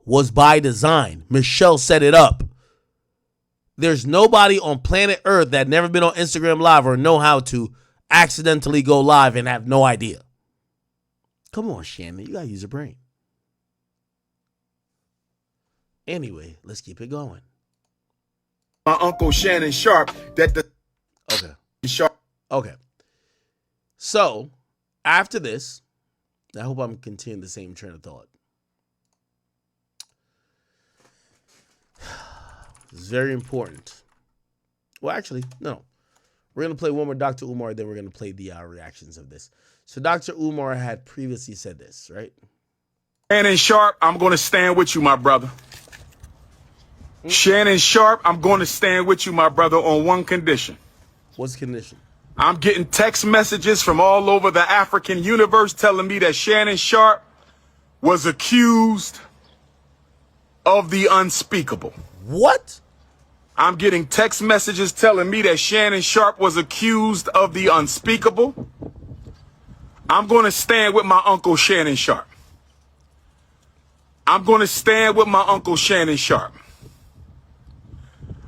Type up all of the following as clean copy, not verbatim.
was by design. Michelle set it up. There's nobody on planet Earth that never been on Instagram Live or know how to accidentally go live and have no idea. Come on, Shannon. You got to use your brain. Anyway, let's keep it going. My uncle Shannon Sharpe Okay. So, after this, I hope I'm continuing the same train of thought. It's very important. Well, actually, no. We're going to play one more Dr. Umar, then we're going to play the reactions of this. So Dr. Umar had previously said this, right? Shannon Sharpe, I'm going to stand with you, my brother. Shannon Sharpe, I'm going to stand with you, my brother, on one condition. What's the condition? I'm getting text messages from all over the African universe telling me that Shannon Sharpe was accused of the unspeakable. What? I'm getting text messages telling me that Shannon Sharpe was accused of the unspeakable. I'm going to stand with my uncle Shannon Sharpe. I'm going to stand with my uncle Shannon Sharpe.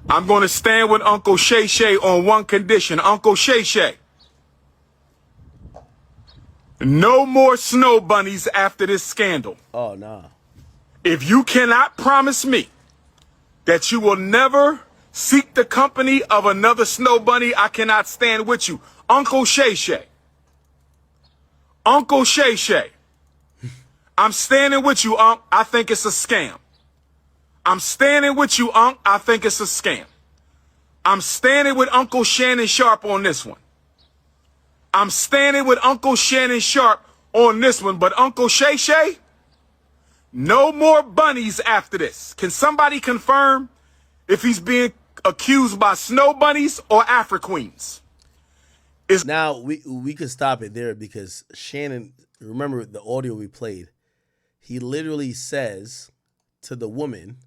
I'm going to stand with Uncle Shay Shay on one condition. Uncle Shay Shay. No more snow bunnies after this scandal. Oh, nah. If you cannot promise me that you will never seek the company of another snow bunny, I cannot stand with you. Uncle Shay Shay. Uncle Shay Shay. I'm standing with you, Unc. I think it's a scam. I'm standing with you, Unc. I think it's a scam. I'm standing with Uncle Shannon Sharpe on this one. I'm standing with Uncle Shannon Sharpe on this one. But Uncle Shay Shay, no more bunnies after this. Can somebody confirm if he's being accused by snow bunnies or Afro-Queens? Now, we could stop it there because Shannon, remember the audio we played, he literally says to the woman,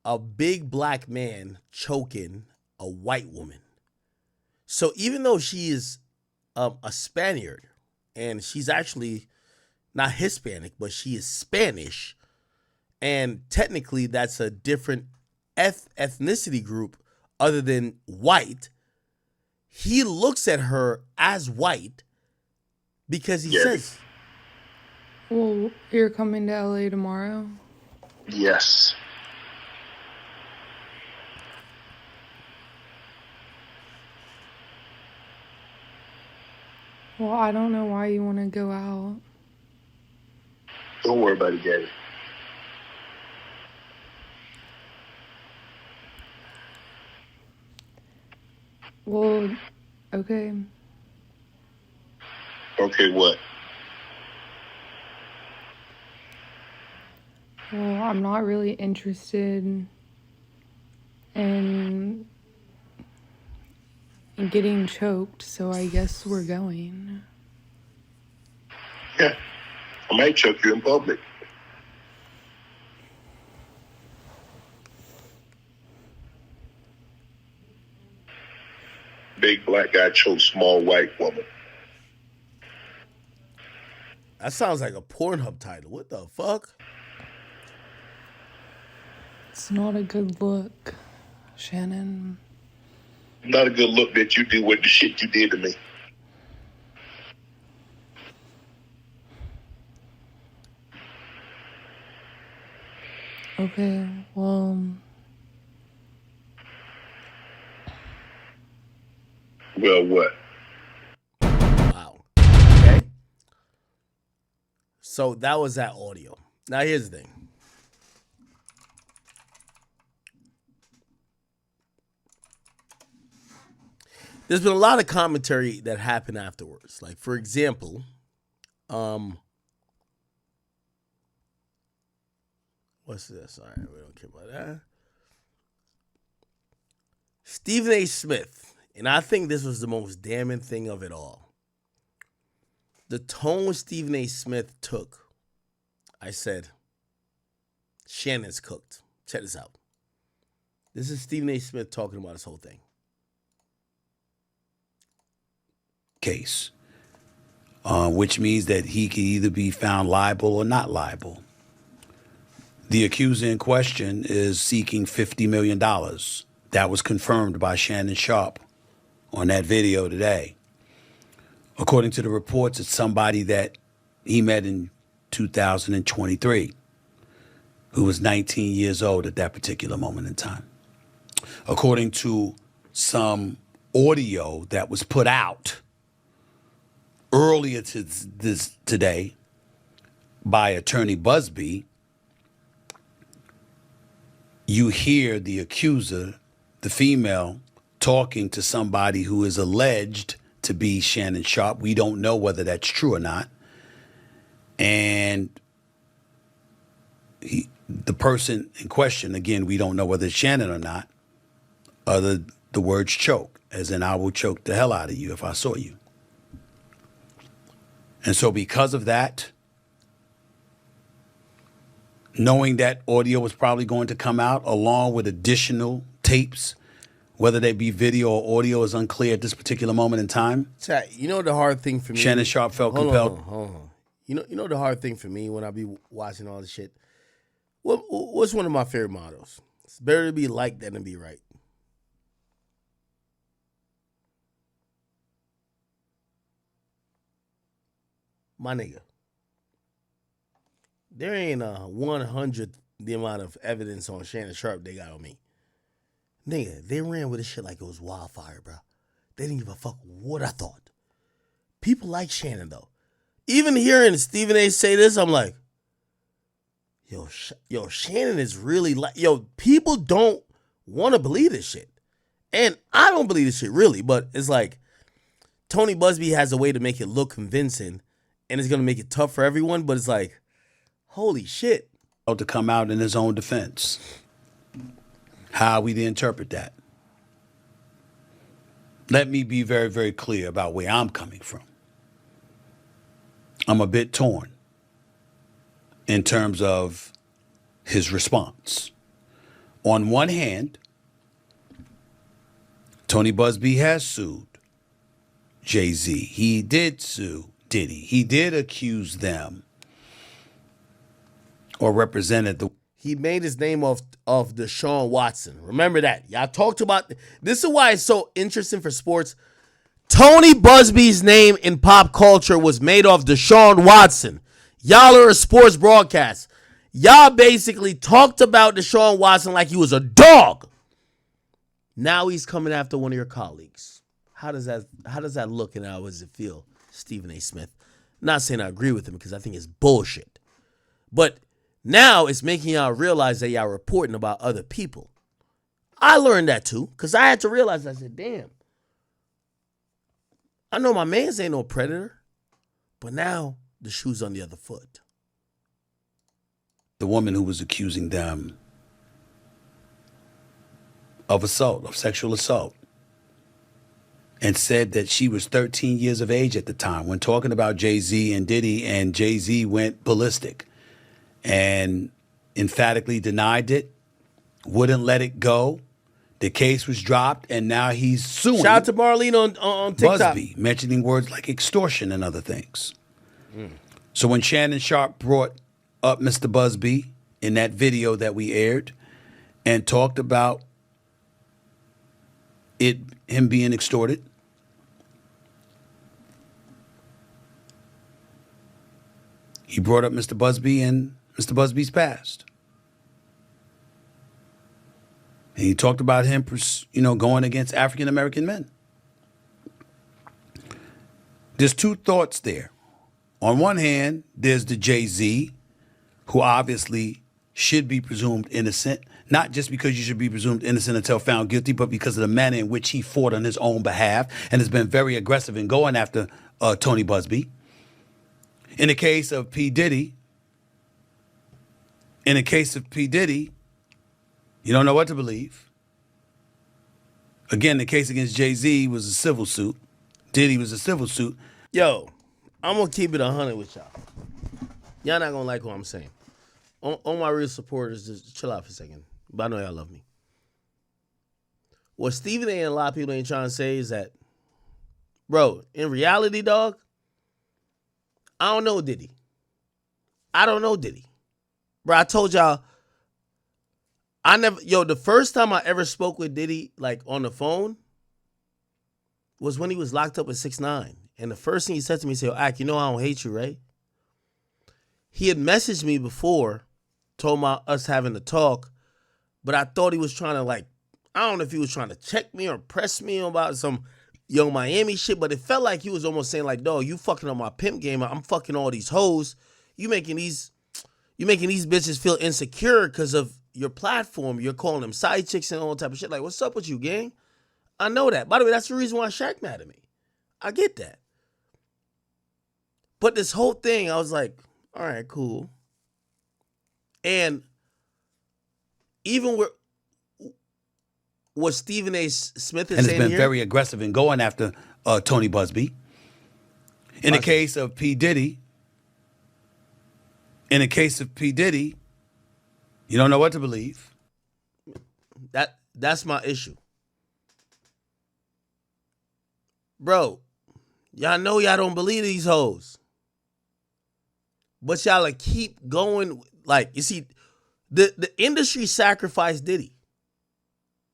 a big black man choking a white woman. So even though she is a Spaniard and she's actually not Hispanic, but she is Spanish, and technically that's a different ethnicity group other than white, he looks at her as white because he says, well, you're coming to LA tomorrow? Yes. Well, I don't know why you want to go out. Don't worry about it, Daddy. Well, okay. Okay, what? Well, I'm not really interested in getting choked, so I guess we're going. Yeah. I might choke you in public. Big black guy chokes small white woman. that sounds like a Pornhub title. What the fuck? It's not a good look, Shannon. Not a good look that you do with the shit you did to me. Okay, well... Well, what? Wow. Okay. So that was that audio. Now here's the thing. There's been a lot of commentary that happened afterwards. Like, for example, what's this? All right, we don't care about that. Stephen A. Smith, and I think this was the most damning thing of it all. The tone Stephen A. Smith took, I said, Shannon's cooked. Check this out. This is Stephen A. Smith talking about this whole thing. Case, which means that he can either be found liable or not liable. The accuser in question is seeking $50 million. That was confirmed by Shannon Sharpe on that video today. According to the reports, it's somebody that he met in 2023, who was 19 years old at that particular moment in time. According to some audio that was put out earlier today by Attorney Busby, you hear the accuser, the female, talking to somebody who is alleged to be Shannon Sharpe. We don't know whether that's true or not. And the person in question, again, we don't know whether it's Shannon or not, the words choke, as in I will choke the hell out of you if I saw you. And so because of that, knowing that audio was probably going to come out along with additional tapes, whether they be video or audio is unclear at this particular moment in time. Chat, you know the hard thing for me? Shannon Sharpe felt compelled. Hold on. You know the hard thing for me when I be watching all this shit? What's one of my favorite mottos? It's better to be liked than to be right. My nigga. There ain't a 100th the amount of evidence on Shannon Sharpe they got on me. Nigga, they ran with this shit like it was wildfire, bro. They didn't give a fuck what I thought. People like Shannon, though. Even hearing Stephen A. say this, I'm like, yo, Shannon is really like, people don't want to believe this shit. And I don't believe this shit, really, but it's like, Tony Busby has a way to make it look convincing, and it's going to make it tough for everyone, but it's like, holy shit. To come out in his own defense. How we to interpret that. Let me be very, very clear about where I'm coming from. I'm a bit torn in terms of his response. On one hand, Tony Busby has sued Jay-Z. He did sue Diddy. He did accuse them or represented the... He made his name of Deshaun Watson. Remember that. Y'all talked about... This is why it's so interesting for sports. Tony Busby's name in pop culture was made off Deshaun Watson. Y'all are a sports broadcast. Y'all basically talked about Deshaun Watson like he was a dog. Now he's coming after one of your colleagues. How does that look and how does it feel, Stephen A. Smith? I'm not saying I agree with him because I think it's bullshit. But now it's making y'all realize that y'all reporting about other people. I learned that too because I had to realize, I said, damn. I know my man's ain't no predator, but now the shoe's on the other foot. The woman who was accusing them of assault, of sexual assault, and said that she was 13 years of age at the time when talking about Jay-Z and Diddy, and Jay-Z went ballistic and emphatically denied it, wouldn't let it go. The case was dropped, and now he's suing. Shout out to Marlene on TikTok. Busby, mentioning words like extortion and other things. So when Shannon Sharpe brought up Mr. Busby in that video that we aired and talked about him being extorted, he brought up Mr. Busby and Mr. Busby's past. And he talked about him, going against African-American men. There's two thoughts there. On one hand, there's the Jay-Z, who obviously should be presumed innocent, not just because you should be presumed innocent until found guilty, but because of the manner in which he fought on his own behalf and has been very aggressive in going after Tony Busby. In the case of P. Diddy, you don't know what to believe. Again, the case against Jay-Z was a civil suit. Diddy was a civil suit. Yo, I'm going to keep it 100 with y'all. Y'all not going to like what I'm saying. All my real supporters, just chill out for a second. But I know y'all love me. What Stephen A. and a lot of people ain't trying to say is that, bro, in reality, dog, I don't know Diddy. Bro, I told y'all The first time I ever spoke with Diddy, like on the phone, was when he was locked up at 6ix9ine. And the first thing he said to me, he said, Ak, you know I don't hate you, right? He had messaged me before, told me us having a talk, but I thought he was trying to I don't know if he was trying to check me or press me about some Young Miami shit, but it felt like he was almost saying like, dog, you fucking on my pimp game. I'm fucking all these hoes. You making these bitches feel insecure because of your platform. You're calling them side chicks and all type of shit. Like, what's up with you, gang? I know that. By the way, that's the reason why Shaq mad at me. I get that. But this whole thing, I was like, all right, cool. And even what Stephen A. Smith is saying here. And it's been very aggressive in going after Tony Busby. In the case of P. Diddy, you don't know what to believe. That's my issue. Bro, y'all know y'all don't believe these hoes. But y'all keep going. Like, you see, the industry sacrificed Diddy.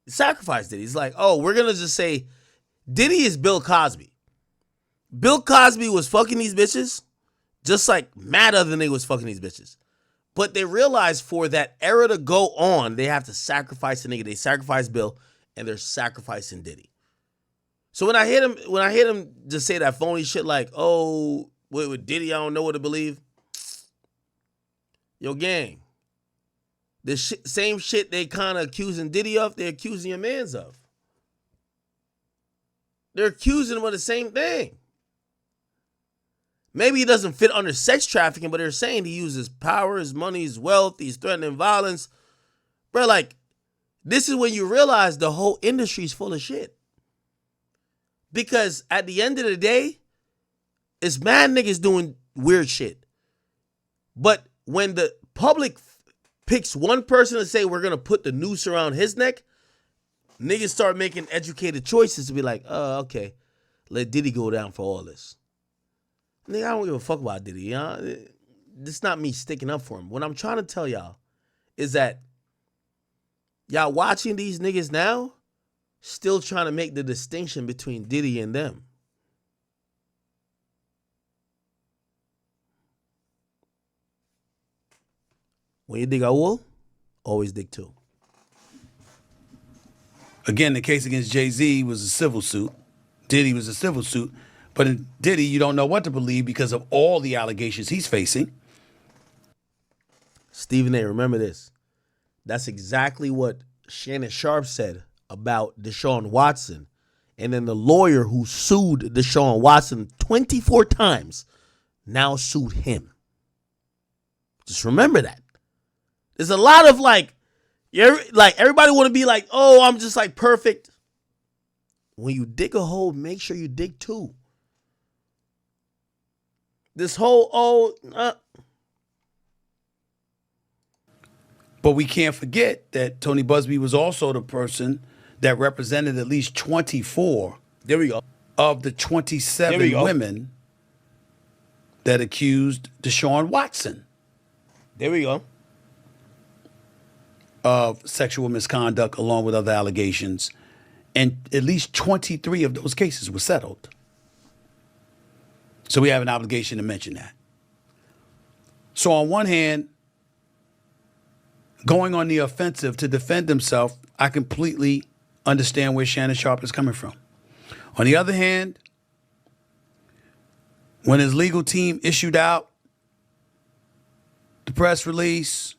It's like, oh, we're going to just say Diddy is Bill Cosby. Bill Cosby was fucking these bitches just like mad other nigga was fucking these bitches. But they realized for that era to go on, they have to sacrifice a nigga. They sacrificed Bill and they're sacrificing Diddy. So when I hear him just say that phony shit like, oh, with Diddy, I don't know what to believe. Yo, gang, the same shit they kind of accusing Diddy of, they're accusing your mans of. They're accusing him of the same thing. Maybe he doesn't fit under sex trafficking, but they're saying he uses power, his money, his wealth, he's threatening violence. Bro, like, this is when you realize the whole industry is full of shit. Because at the end of the day, it's mad niggas doing weird shit. But when the public picks one person to say we're going to put the noose around his neck, niggas start making educated choices to be like, oh, okay, let Diddy go down for all this. Nigga, I don't give a fuck about Diddy. You know? It's not me sticking up for him. What I'm trying to tell y'all is that y'all watching these niggas now still trying to make the distinction between Diddy and them. When you dig a hole, always dig two. Again, the case against Jay-Z was a civil suit. Diddy was a civil suit. But in Diddy, you don't know what to believe because of all the allegations he's facing. Stephen A., remember this. That's exactly what Shannon Sharpe said about Deshaun Watson. And then the lawyer who sued Deshaun Watson 24 times now sued him. Just remember that. There's a lot of everybody want to be like, oh, I'm just like perfect. When you dig a hole, make sure you dig two. This whole, But we can't forget that Tony Busby was also the person that represented at least 24 there we go. of the 27 women that accused Deshaun Watson There we go. of sexual misconduct along with other allegations. And at least 23 of those cases were settled. So we have an obligation to mention that. So on one hand, going on the offensive to defend himself, I completely understand where Shannon Sharpe is coming from. On the other hand, when his legal team issued out the press release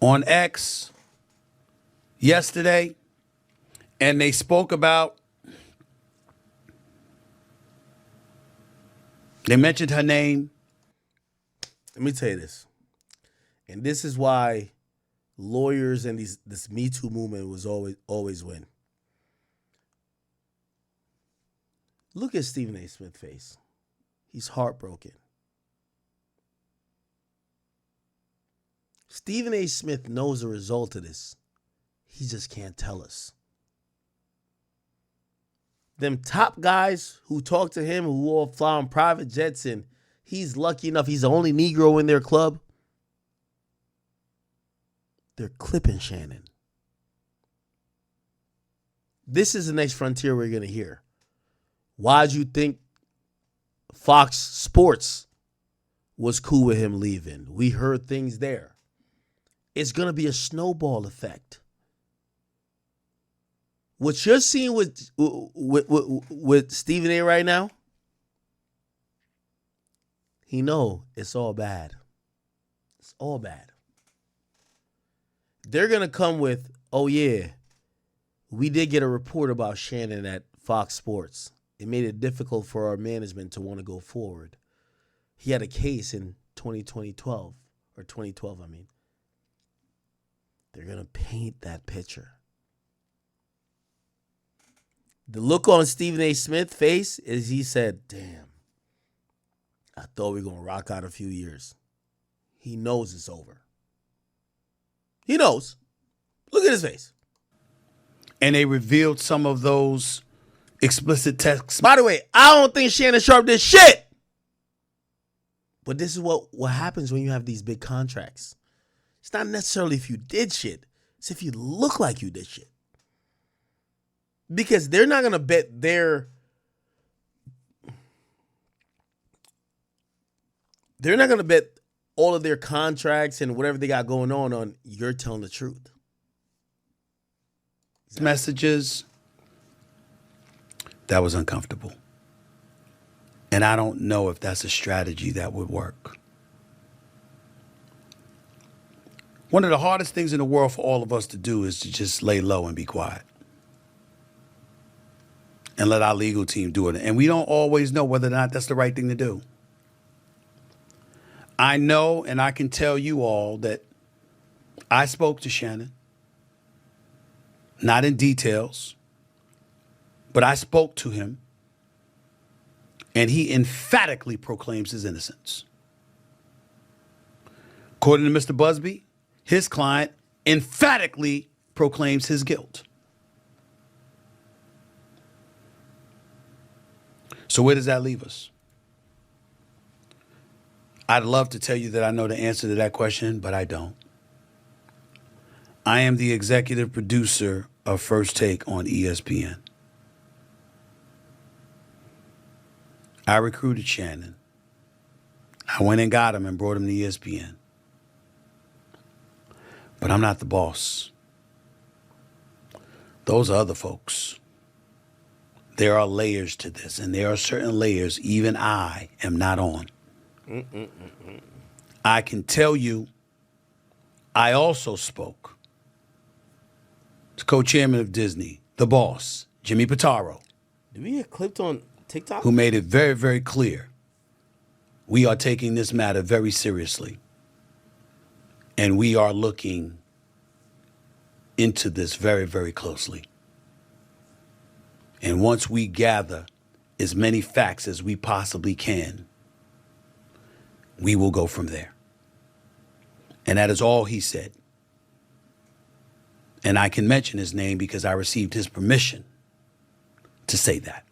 on X yesterday, and they spoke about, they mentioned her name. Let me tell you this. And this is why lawyers and this Me Too movement was always win. Look at Stephen A. Smith's face. He's heartbroken. Stephen A. Smith knows the result of this. He just can't tell us. Them top guys who talk to him, who all fly on private jets, and he's lucky enough, he's the only Negro in their club. They're clipping Shannon. This is the next frontier we're going to hear. Why'd you think Fox Sports was cool with him leaving? We heard things there. It's going to be a snowball effect. What you're seeing with Stephen A right now, he know it's all bad. It's all bad. They're going to come with, oh yeah, we did get a report about Shannon at Fox Sports. It made it difficult for our management to want to go forward. He had a case in 2012, or 2012, I mean. They're going to paint that picture. The look on Stephen A. Smith's face is he said, damn, I thought we were going to rock out a few years. He knows it's over. He knows. Look at his face. And they revealed some of those explicit texts. By the way, I don't think Shannon Sharpe did shit. But this is what happens when you have these big contracts. It's not necessarily if you did shit. It's if you look like you did shit. Because they're not going to bet they're not going to bet all of their contracts and whatever they got going on you're telling the truth. Messages, that was uncomfortable. And I don't know if that's a strategy that would work. One of the hardest things in the world for all of us to do is to just lay low and be quiet. And let our legal team do it. And we don't always know whether or not that's the right thing to do. I know, and I can tell you all that I spoke to Shannon. Not in details, but I spoke to him. And he emphatically proclaims his innocence. According to Mr. Busby, his client emphatically proclaims his guilt. So where does that leave us? I'd love to tell you that I know the answer to that question, but I don't. I am the executive producer of First Take on ESPN. I recruited Shannon. I went and got him and brought him to ESPN. But I'm not the boss. Those are other folks. There are layers to this, and there are certain layers even I am not on. I can tell you, I also spoke to co-chairman of Disney, the boss, Jimmy Pitaro. Did we get clipped on TikTok? Who made it very, very clear. We are taking this matter very seriously. And we are looking into this very, very closely. And once we gather as many facts as we possibly can, we will go from there. And that is all he said. And I can mention his name because I received his permission to say that.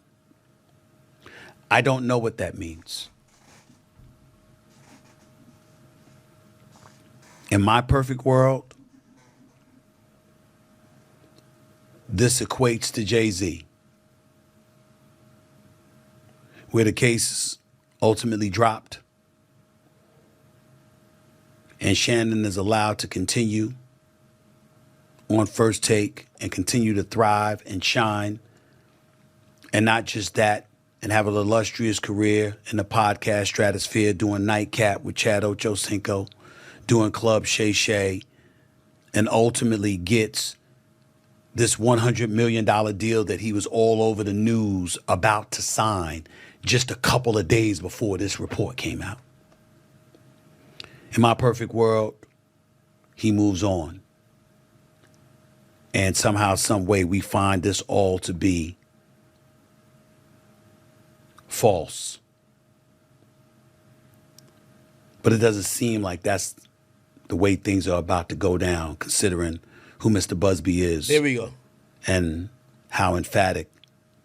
I don't know what that means. In my perfect world, this equates to Jay-Z, where the case ultimately dropped and Shannon is allowed to continue on First Take and continue to thrive and shine. And not just that, and have an illustrious career in the podcast stratosphere, doing Nightcap with Chad Ochocinco, doing Club Shay Shay, and ultimately gets this $100 million deal that he was all over the news about to sign just a couple of days before this report came out. In my perfect world, he moves on. And somehow, some way, we find this all to be false. But it doesn't seem like that's the way things are about to go down, considering who Mr. Busby is. There we go. And how emphatic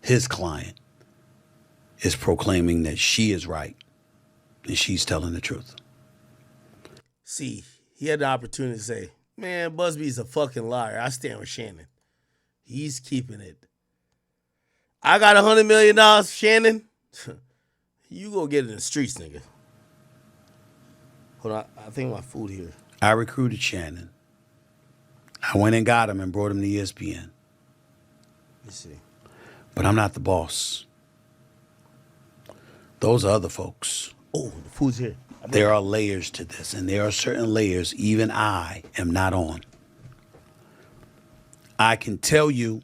his client is proclaiming that she is right and she's telling the truth. See, he had the opportunity to say, Man, Busby's a fucking liar. I stand with Shannon. He's keeping it. I got $100 million, Shannon. You go get it in the streets, nigga. Hold on, I think my food here. I recruited Shannon. I went and got him and brought him to ESPN. Let me see. But I'm not the boss. Those are other folks. Oh, the food's here. There are layers to this, and there are certain layers even I am not on. I can tell you,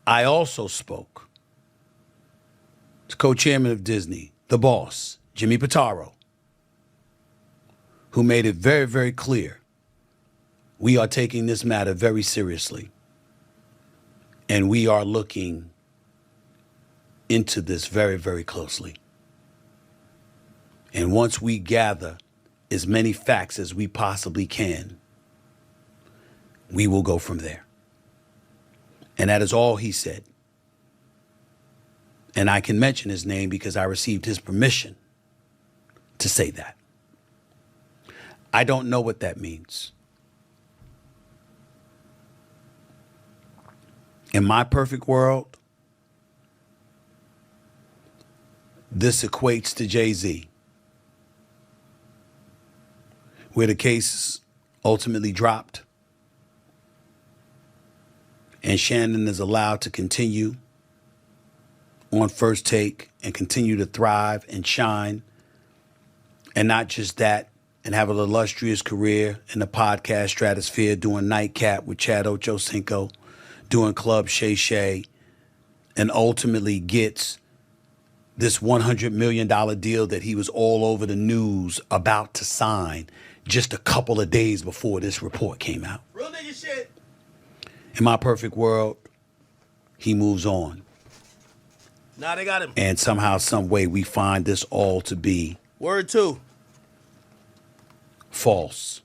I also spoke to co-chairman of Disney, the boss, Jimmy Pitaro, who made it very, very clear we are taking this matter very seriously, and we are looking into this very, very closely. And once we gather as many facts as we possibly can, we will go from there. And that is all he said. And I can mention his name because I received his permission to say that. I don't know what that means. In my perfect world, this equates to Jay-Z, where the case ultimately dropped and Shannon is allowed to continue on First Take and continue to thrive and shine. And not just that, and have an illustrious career in the podcast stratosphere, doing Nightcap with Chad Ochocinco, doing Club Shay Shay, and ultimately gets this $100 million deal that he was all over the news about to sign just a couple of days before this report came out. Real nigga shit. In my perfect world, he moves on. Nah, they got him. And somehow, some way, we find this all to be Word 2. false.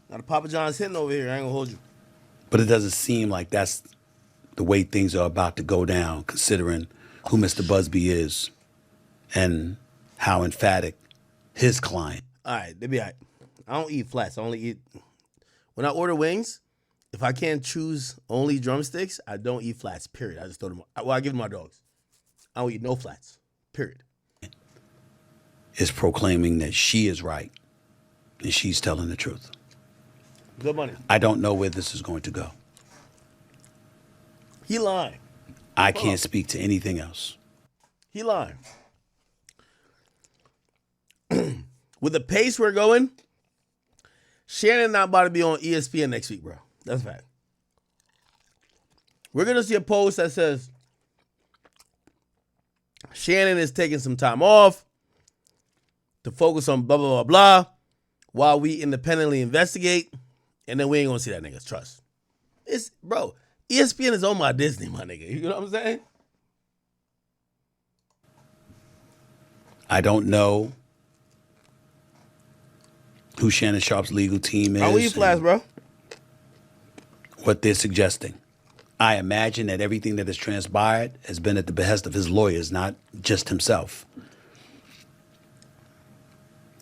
Now the Papa John's hitting over here. I ain't gonna hold you. But it doesn't seem like that's the way things are about to go down, considering who Mr. Busby is and how emphatic his client. All right, they be all right. I don't eat flats. I only eat... When I order wings, if I can't choose only drumsticks, I don't eat flats, period. I just throw them... Well, I give them my dogs. I don't eat no flats, period. Is proclaiming that she is right and she's telling the truth. Good money. I don't know where this is going to go. He lying. I can't speak to anything else. He lying. With the pace we're going, Shannon not about to be on ESPN next week, bro. That's a fact. We're going to see a post that says Shannon is taking some time off to focus on blah, blah, blah, blah, while we independently investigate, and then we ain't going to see that nigga. Trust. Bro, ESPN is owned by Disney, my nigga. You know what I'm saying? I don't know who Shannon Sharpe's legal team is. I'll eat flats, bro. What they're suggesting. I imagine that everything that has transpired has been at the behest of his lawyers, not just himself.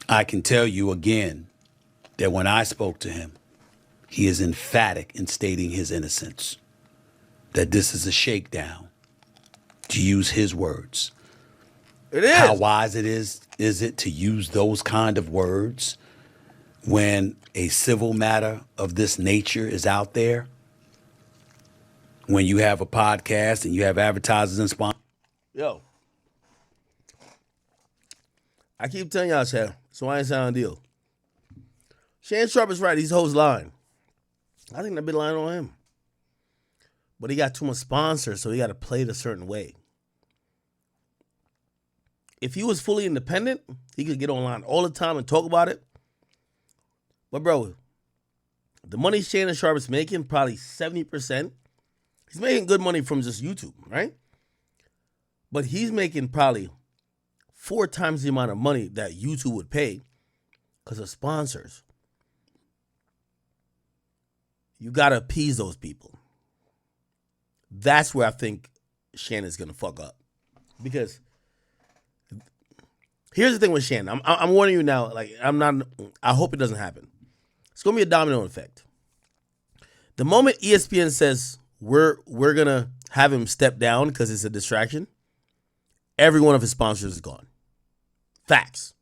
I can tell you again that when I spoke to him, he is emphatic in stating his innocence, that this is a shakedown, to use his words. It is. How wise is it to use those kind of words when a civil matter of this nature is out there? When you have a podcast and you have advertisers and sponsors? Yo. I keep telling y'all, Chad, so I ain't sound deal. Shannon Sharpe is right. These hoes lying. I think they've been lying on him. But he got too much sponsors, so he got to play it a certain way. If he was fully independent, he could get online all the time and talk about it. But, bro, the money Shannon Sharpe is making, probably 70%. He's making good money from just YouTube, right? But he's making probably 4 times the amount of money that YouTube would pay because of sponsors. You got to appease those people. That's where I think Shannon's going to fuck up. Because here's the thing with Shannon. I'm warning you now. Like, I hope it doesn't happen. It's going to be a domino effect. The moment ESPN says we're gonna have him step down because it's a distraction, every one of his sponsors is gone. Facts.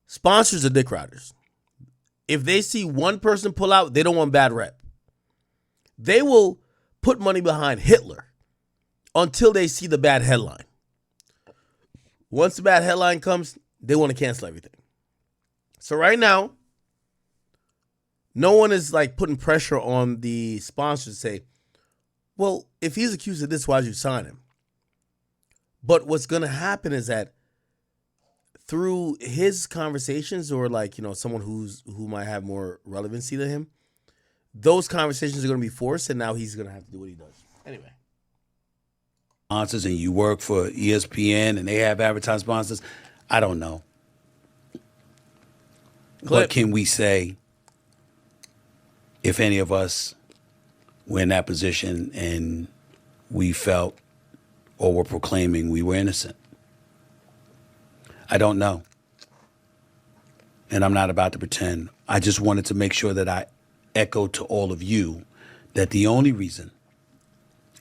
Sponsors are dick riders. If they see one person pull out, they don't want bad rep. They will put money behind Hitler until they see the bad headline. Once the bad headline comes, they want to cancel everything. So right now, no one is like putting pressure on the sponsors to say, well, if he's accused of this, why did you sign him? But what's going to happen is that through his conversations or like, someone who might have more relevancy to him, those conversations are going to be forced and now he's going to have to do what he does. Anyway. Sponsors and you work for ESPN and they have advertising sponsors. I don't know. What can we say if any of us were in that position and we felt or were proclaiming we were innocent? I don't know. And I'm not about to pretend. I just wanted to make sure that I echoed to all of you that the only reason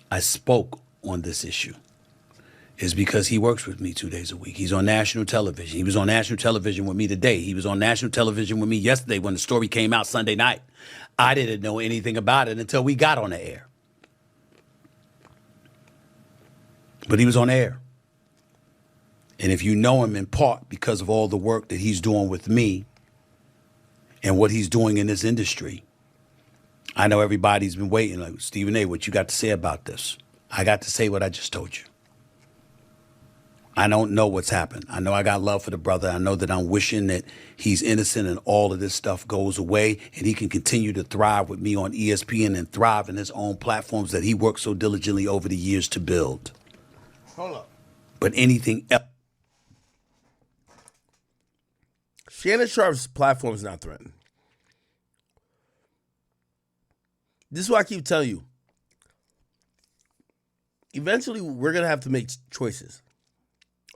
I spoke on this issue is because he works with me 2 days a week. He's on national television. He was on national television with me today. He was on national television with me yesterday when the story came out Sunday night. I didn't know anything about it until we got on the air. But he was on air. And if you know him in part because of all the work that he's doing with me and what he's doing in this industry, I know everybody's been waiting, like, Stephen A., what you got to say about this? I got to say what I just told you. I don't know what's happened. I know I got love for the brother. I know that I'm wishing that he's innocent and all of this stuff goes away and he can continue to thrive with me on ESPN and thrive in his own platforms that he worked so diligently over the years to build. Hold up. But anything else? Shannon Sharpe's platform is not threatened. This is why I keep telling you. Eventually, we're going to have to make choices.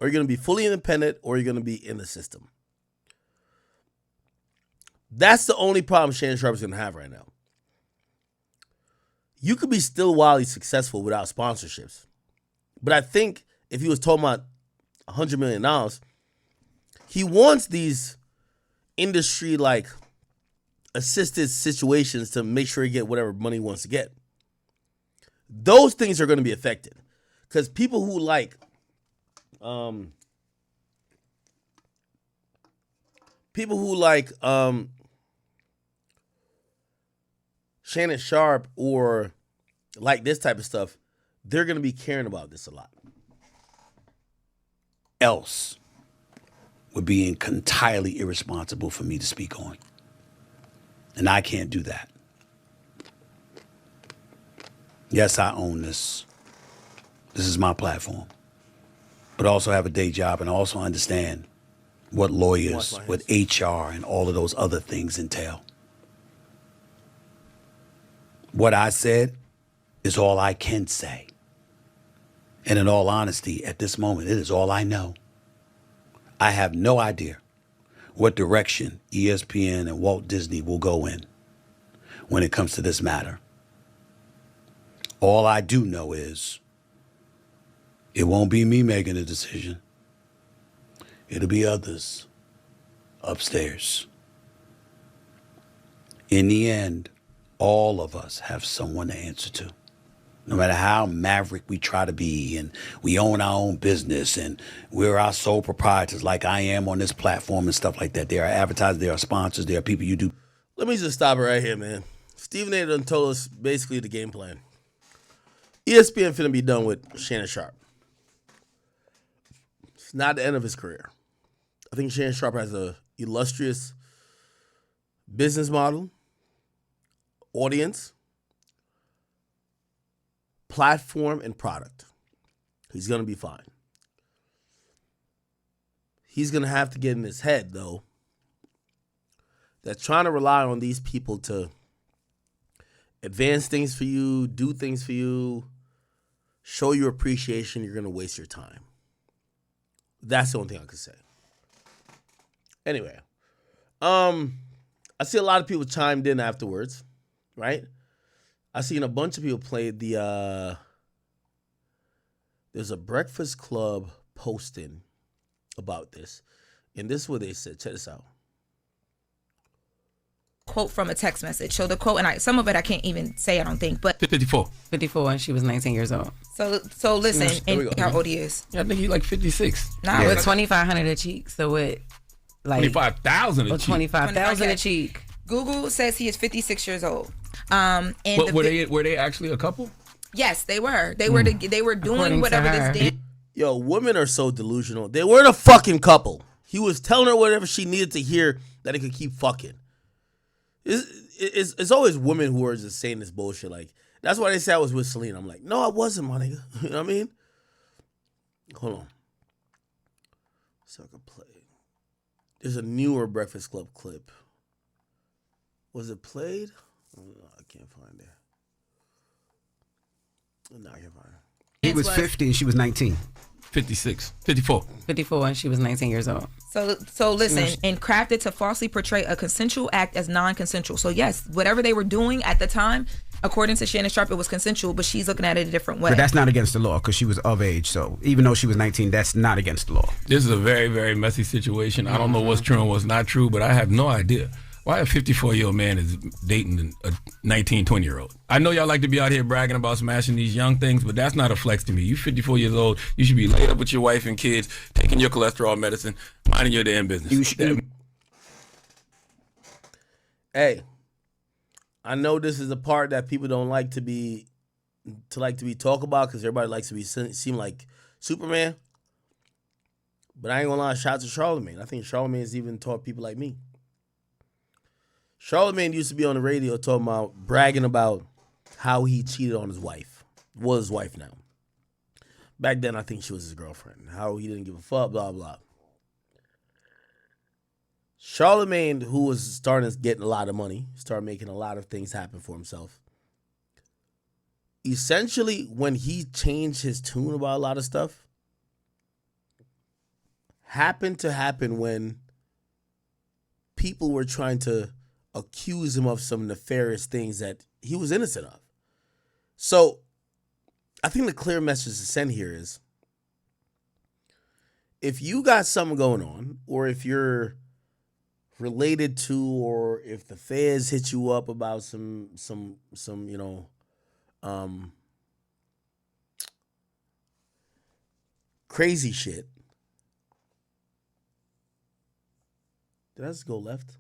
Or you're going to be fully independent or you're going to be in the system. That's the only problem Shannon Sharpe is going to have right now. You could be still wildly successful without sponsorships. But I think if he was talking about $100 million, he wants these industry like assisted situations to make sure he get whatever money he wants to get. Those things are going to be affected because people who like Shannon Sharpe or like this type of stuff, they're going to be caring about this a lot. Else would be entirely irresponsible for me to speak on. And I can't do that. Yes, I own this. This is my platform. But I also have a day job and I also understand what lawyers, what HR, and all of those other things entail. What I said is all I can say. And in all honesty, at this moment, it is all I know. I have no idea what direction ESPN and Walt Disney will go in when it comes to this matter. All I do know is it won't be me making a decision. It'll be others upstairs. In the end, all of us have someone to answer to. No matter how maverick we try to be and we own our own business and we're our sole proprietors like I am on this platform and stuff like that. There are advertisers, there are sponsors, there are people you do. Let me just stop it right here, man. Stephen A. done told us basically the game plan. ESPN finna be done with Shannon Sharpe. It's not the end of his career. I think Shannon Sharpe has a illustrious business model, audience, platform, and product. He's going to be fine. He's going to have to get in his head, though, that trying to rely on these people to advance things for you, do things for you, show your appreciation, you're going to waste your time. That's the only thing I could say. Anyway, I see a lot of people chimed in afterwards, right? I seen a bunch of people play the there's a Breakfast Club posting about this. And this is what they said. Check this out. Quote from a text message. So the quote, and some of it I can't even say, I don't think, but 54. 54 and she was 19 years old. So listen, and how old he is? Yeah, I think he's like 56. Nah, With 2,500 a cheek. So what? Like 25,000 a or cheek. 25,000 a cheek. Google says he is 56 years old. And But were they actually a couple? Yes, they were. They were doing According whatever to her. this did. Yo, women are so delusional. They weren't a fucking couple. He was telling her whatever she needed to hear that he could keep fucking. It's always women who are just saying this bullshit. Like, that's why they say I was with Selena. I'm like, no, I wasn't, my nigga. You know what I mean? Hold on. So I can play. There's a newer Breakfast Club clip. Was it played? Oh, no, I can't find it. No, I can't find it. He was 50 and she was 19. 56. 54. 54 and she was 19 years old. So listen, and crafted to falsely portray a consensual act as non-consensual. So yes, whatever they were doing at the time, according to Shannon Sharpe, it was consensual, but she's looking at it a different way. But that's not against the law because she was of age. So even though she was 19, that's not against the law. This is a very, very messy situation. I don't know what's true and what's not true, but I have no idea why a 54-year-old man is dating a 19, 20-year-old. I know y'all like to be out here bragging about smashing these young things, but that's not a flex to me. You 54 years old, you should be laid up with your wife and kids, taking your cholesterol medicine, minding your damn business. You should. Hey, I know this is the part that people don't like to be talked about because everybody likes to be seem like Superman. But I ain't gonna lie, shout out to Charlamagne. I think Charlamagne's even taught people like me. Charlamagne used to be on the radio bragging about how he cheated on his wife. Well, his wife now. Back then, I think she was his girlfriend. How he didn't give a fuck, blah, blah. Charlamagne, who was starting to get a lot of money, started making a lot of things happen for himself. Essentially, when he changed his tune about a lot of stuff, happened to happen when people were trying to accuse him of some nefarious things that he was innocent of. So I think the clear message to send here is if you got something going on, or if you're related to, or if the feds hit you up about some crazy shit. Did I just go left?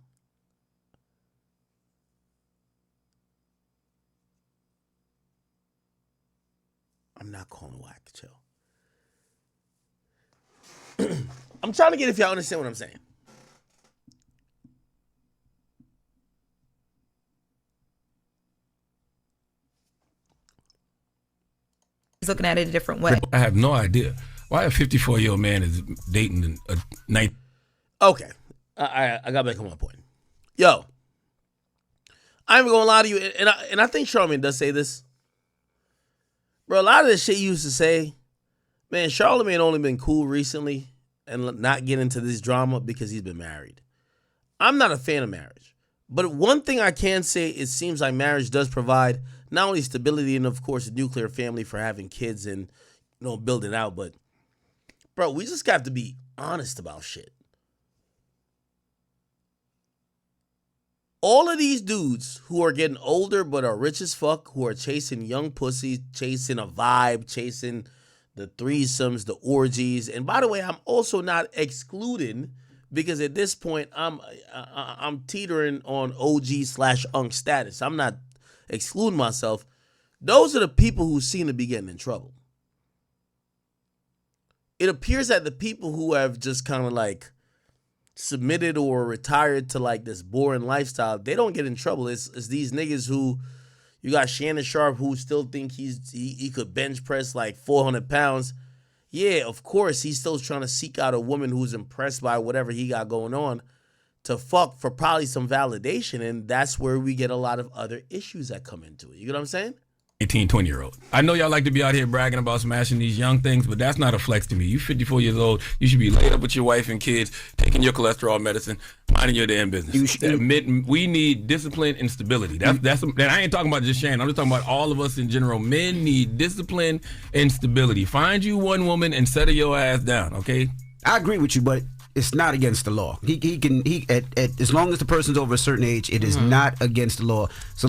I'm not calling whack, chill. I'm trying to get if y'all understand what I'm saying. He's looking at it a different way. I have no idea why a 54-year-old man is dating a 19. Okay, I got back on my point. Yo, I'm gonna lie to you, and I think Charlamagne does say this. Bro, a lot of the shit you used to say, man, Charlamagne only been cool recently and not get into this drama because he's been married. I'm not a fan of marriage. But one thing I can say, it seems like marriage does provide not only stability and, of course, a nuclear family for having kids and, build it out. But, bro, we just got to be honest about shit. All of these dudes who are getting older but are rich as fuck, who are chasing young pussies, chasing a vibe, chasing the threesomes, the orgies. And by the way, I'm also not excluding, because at this point I'm teetering on OG/unk status. I'm not excluding myself. Those are the people who seem to be getting in trouble. It appears that the people who have just kind of like submitted or retired to like this boring lifestyle, they don't get in trouble. It's these niggas who, you got Shannon Sharpe who still think he could bench press like 400 pounds. Yeah, of course, he's still trying to seek out a woman who's impressed by whatever he got going on to fuck for probably some validation. And that's where we get a lot of other issues that come into it. You get what I'm saying? 18, 20-year-old. I know y'all like to be out here bragging about smashing these young things, but that's not a flex to me. You 54 years old. You should be laid up with your wife and kids, taking your cholesterol medicine, minding your damn business. We need discipline and stability. That's. I ain't talking about just Shannon. I'm just talking about all of us in general. Men need discipline and stability. Find you one woman and settle your ass down, okay? I agree with you, but it's not against the law. He can as long as the person's over a certain age, it is not against the law. So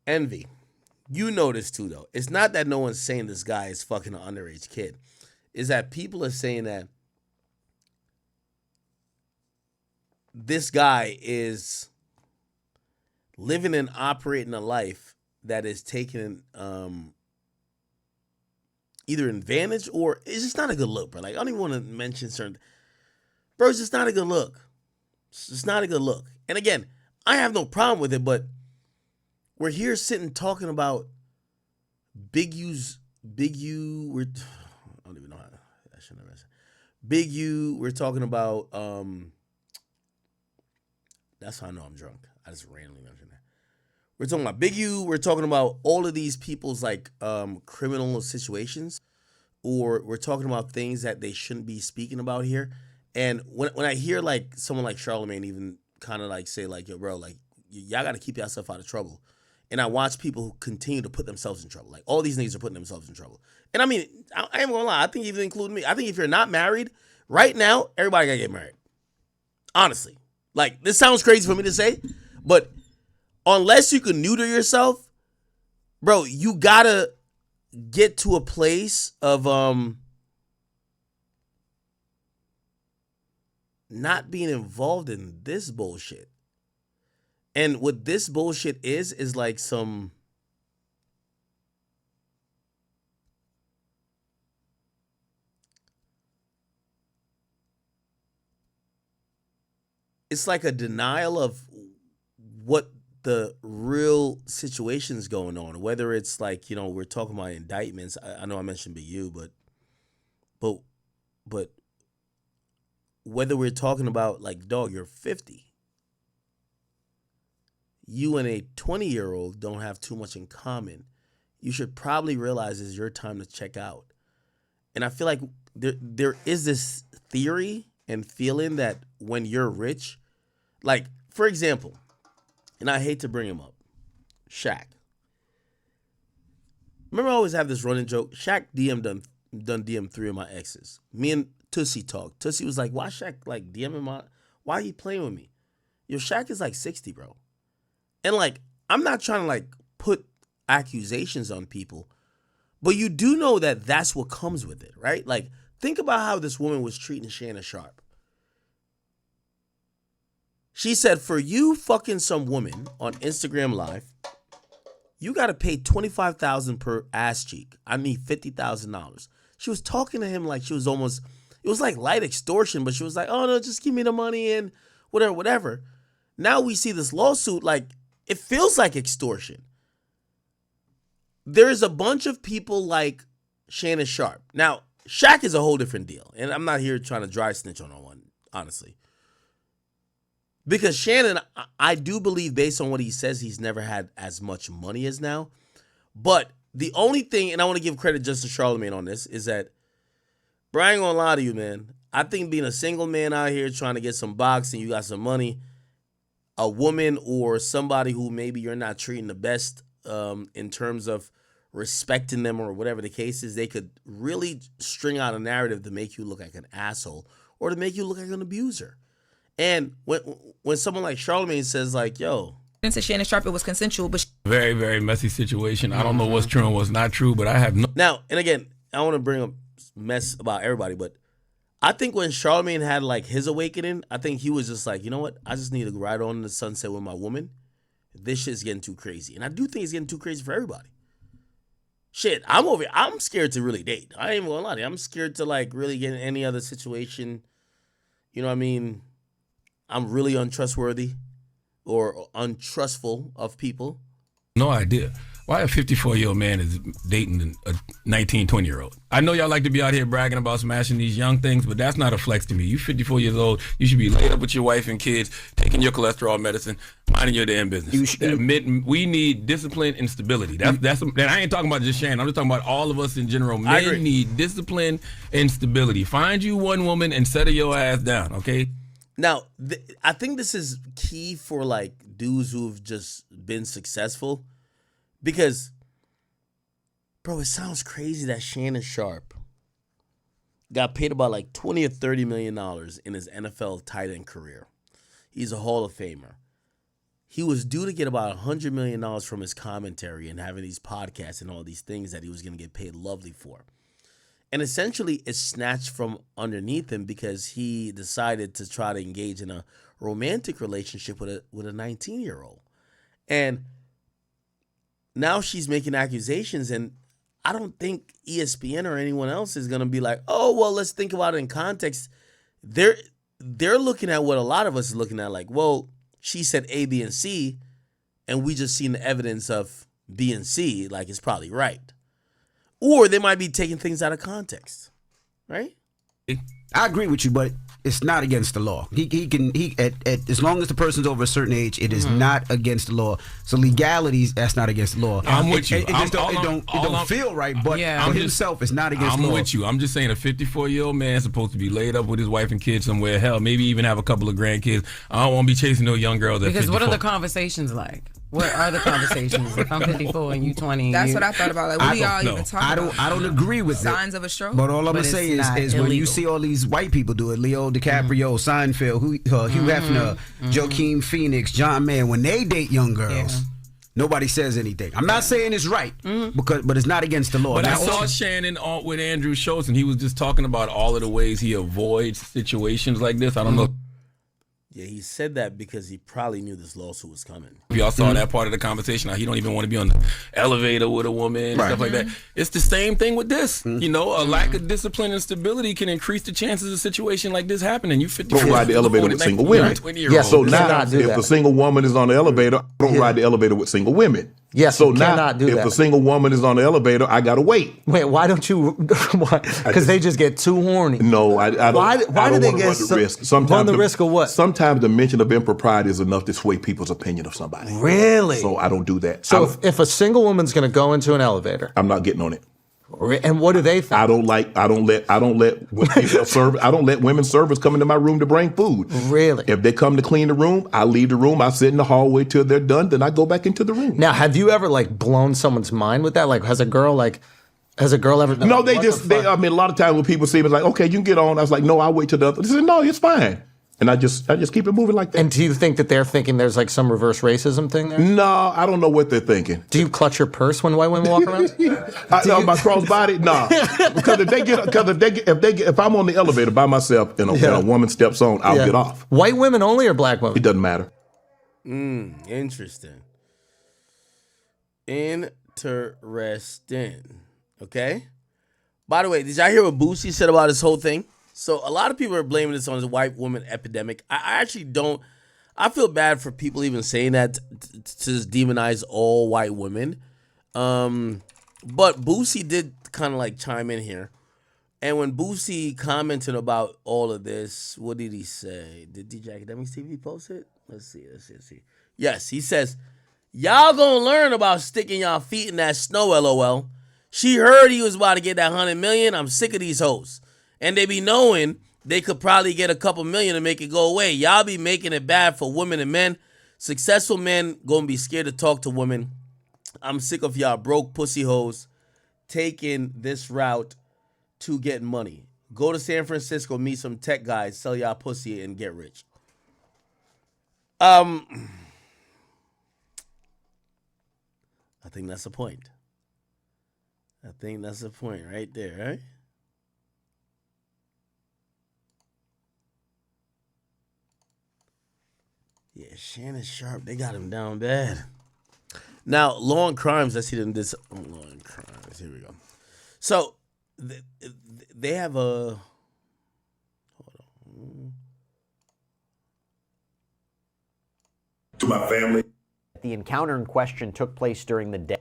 Envy. You know this too, though. It's not that no one's saying this guy is fucking an underage kid. It's that people are saying that this guy is living and operating a life that is taking either advantage or it's just not a good look, bro. Like, I don't even want to mention certain. Bro, it's just not a good look. It's just not a good look. And again, I have no problem with it, but we're here sitting talking about Big U, I don't even know how, I shouldn't have said. Big U, we're talking about, that's how I know I'm drunk. I just randomly mentioned that. We're talking about Big U, we're talking about all of these people's like criminal situations, or we're talking about things that they shouldn't be speaking about here. And when I hear like someone like Charlamagne even kind of like say like, yo, bro, like y'all got to keep yourself out of trouble. And I watch people who continue to put themselves in trouble. Like, all these niggas are putting themselves in trouble. And I mean, I ain't gonna lie. I think even including me. I think if you're not married, right now, everybody gotta get married. Honestly. Like, this sounds crazy for me to say, but unless you can neuter yourself, bro, you gotta get to a place of not being involved in this bullshit. And what this bullshit is like some it's like a denial of what the real situation's going on. Whether it's like, you know, we're talking about indictments. I know I mentioned BU, but whether we're talking about like, dog, you're 50. You and a 20-year-old don't have too much in common. You should probably realize it's your time to check out. And I feel like there is this theory and feeling that when you're rich, like, for example, and I hate to bring him up, Shaq. Remember I always have this running joke? Shaq done DM 3 of my exes. Me and Tussie talked. Tussie was like, why Shaq like DMing why he playing with me? Yo, Shaq is like 60, bro. And like, I'm not trying to like put accusations on people, but you do know that that's what comes with it, right? Like, think about how this woman was treating Shannon Sharpe. She said, for you fucking some woman on Instagram Live, you got to pay $25,000 per ass cheek. I mean, $50,000. She was talking to him like she was almost, it was like light extortion, but she was like, oh no, just give me the money and whatever. Now we see this lawsuit, like, it feels like extortion. There's a bunch of people like Shannon Sharpe. Now, Shaq is a whole different deal. And I'm not here trying to dry snitch on no one, honestly. Because Shannon, I do believe based on what he says, he's never had as much money as now. But the only thing, and I want to give credit just to Charlamagne on this, is that, bro, I ain't gonna lie to you, man. I think being a single man out here trying to get some boxing, you got some money, a woman or somebody who maybe you're not treating the best in terms of respecting them or whatever the case is, they could really string out a narrative to make you look like an asshole or to make you look like an abuser. And when someone like Charlamagne says like, yo, to Shannon Sharpe, it was consensual, but very, very messy situation. I don't know what's true and what's not true, but I have no. Now, and again, I don't want to bring up mess about everybody, but I think when Charlamagne had like his awakening, I think he was just like, you know what? I just need to ride on in the sunset with my woman. This shit's getting too crazy. And I do think it's getting too crazy for everybody. Shit, I'm scared to really date. I ain't even gonna lie to you. I'm scared to like really get in any other situation. You know what I mean? I'm really untrustworthy or untrustful of people. No idea. why a 54-year-old man is dating a 19, 20-year-old. I know y'all like to be out here bragging about smashing these young things, but that's not a flex to me. You 54 years old, you should be laid up with your wife and kids, taking your cholesterol medicine, minding your damn business. We need discipline and stability. That's. I ain't talking about just Shannon. I'm just talking about all of us in general. Men need discipline and stability. Find you one woman and settle your ass down, okay? Now, I think this is key for like dudes who've just been successful. Because, bro, it sounds crazy that Shannon Sharpe got paid about like $20 or $30 million in his NFL tight end career. He's a Hall of Famer. He was due to get about $100 million from his commentary and having these podcasts and all these things that he was going to get paid lovely for. And essentially, it's snatched from underneath him because he decided to try to engage in a romantic relationship with a 19-year-old. And now she's making accusations, and I don't think ESPN or anyone else is going to be like, oh, well, let's think about it in context. They're looking at what a lot of us are looking at, like, well, she said A, B, and C, and we just seen the evidence of B and C, like it's probably right. Or they might be taking things out of context, right? I agree with you, but it's not against the law. As long as the person's over a certain age, it is not against the law. So legalities, that's not against the law. I'm with you. It don't feel right, but for himself, it's not against the law. I'm with you. I'm just saying a 54-year-old man is supposed to be laid up with his wife and kids somewhere. Hell, maybe even have a couple of grandkids. I don't want to be chasing no young girls at 54. Because what are the conversations like? What are the conversations? If I'm 54 and you 20. That's what I thought about. Like, what do y'all even talk about? I don't agree with signs of a stroke. But all I'm going to say is when you see all these white people do it, Leo DiCaprio, Seinfeld, Hugh Hefner, Joaquin Phoenix, John Mayer, when they date young girls, nobody says anything. I'm not saying it's right, but it's not against the law. But I saw Shannon with Andrew Schultz, and he was just talking about all of the ways he avoids situations like this. I don't know. Yeah, he said that because he probably knew this lawsuit was coming. Y'all saw that part of the conversation. How he don't even want to be on the elevator with a woman and stuff like that. It's the same thing with this. You know, a lack of discipline and stability can increase the chances of a situation like this happening. You 54. Don't ride the elevator with single women. Yeah, so now, if the single woman is on the elevator, don't ride the elevator with single women. Yes, so you now, cannot do if that. the single woman is on the elevator, I gotta wait. Wait, why don't you? Because they just get too horny. No, I don't. Why do they get run the risk? Sometimes run the risk of what? Sometimes the mention of impropriety is enough to sway people's opinion of somebody. Really? So I don't do that. So if a single woman's going to go into an elevator, I'm not getting on it. And what do they think? I don't let women servers come into my room to bring food. Really? If they come to clean the room, I leave the room. I sit in the hallway till they're done. Then I go back into the room. Now, have you ever like blown someone's mind with that? Like, has a girl ever? No, I mean, a lot of times when people see me, like, okay, you can get on. I was like, no, I'll wait till the other. They said, no, it's fine. And I just keep it moving like that. And do you think that they're thinking there's like some reverse racism thing there? No, I don't know what they're thinking. Do you clutch your purse when white women walk around? My crossbody? Nah. Because if I'm on the elevator by myself and a woman steps on, I'll get off. White women only or black women? It doesn't matter. Interesting. Okay. By the way, did y'all hear what Boosie said about this whole thing? So a lot of people are blaming this on the white woman epidemic. I actually don't. I feel bad for people even saying that to just demonize all white women. But Boosie did kind of like chime in here. And when Boosie commented about all of this, what did he say? Did DJ Akademiks TV post it? Let's see. Yes, he says, y'all gonna learn about sticking y'all feet in that snow, LOL. She heard he was about to get that $100 million. I'm sick of these hoes. And they be knowing they could probably get a couple million to make it go away. Y'all be making it bad for women and men. Successful men gonna be scared to talk to women. I'm sick of y'all broke pussy hoes taking this route to get money. Go to San Francisco, meet some tech guys, sell y'all pussy, and get rich. I think that's the point. I think that's the point right there, right? Yeah, Shannon Sharpe, they got him down bad. Now, Law and Crimes, let's see them this. Law and Crimes, here we go. So, they have a. Hold on. To my family. The encounter in question took place during the day.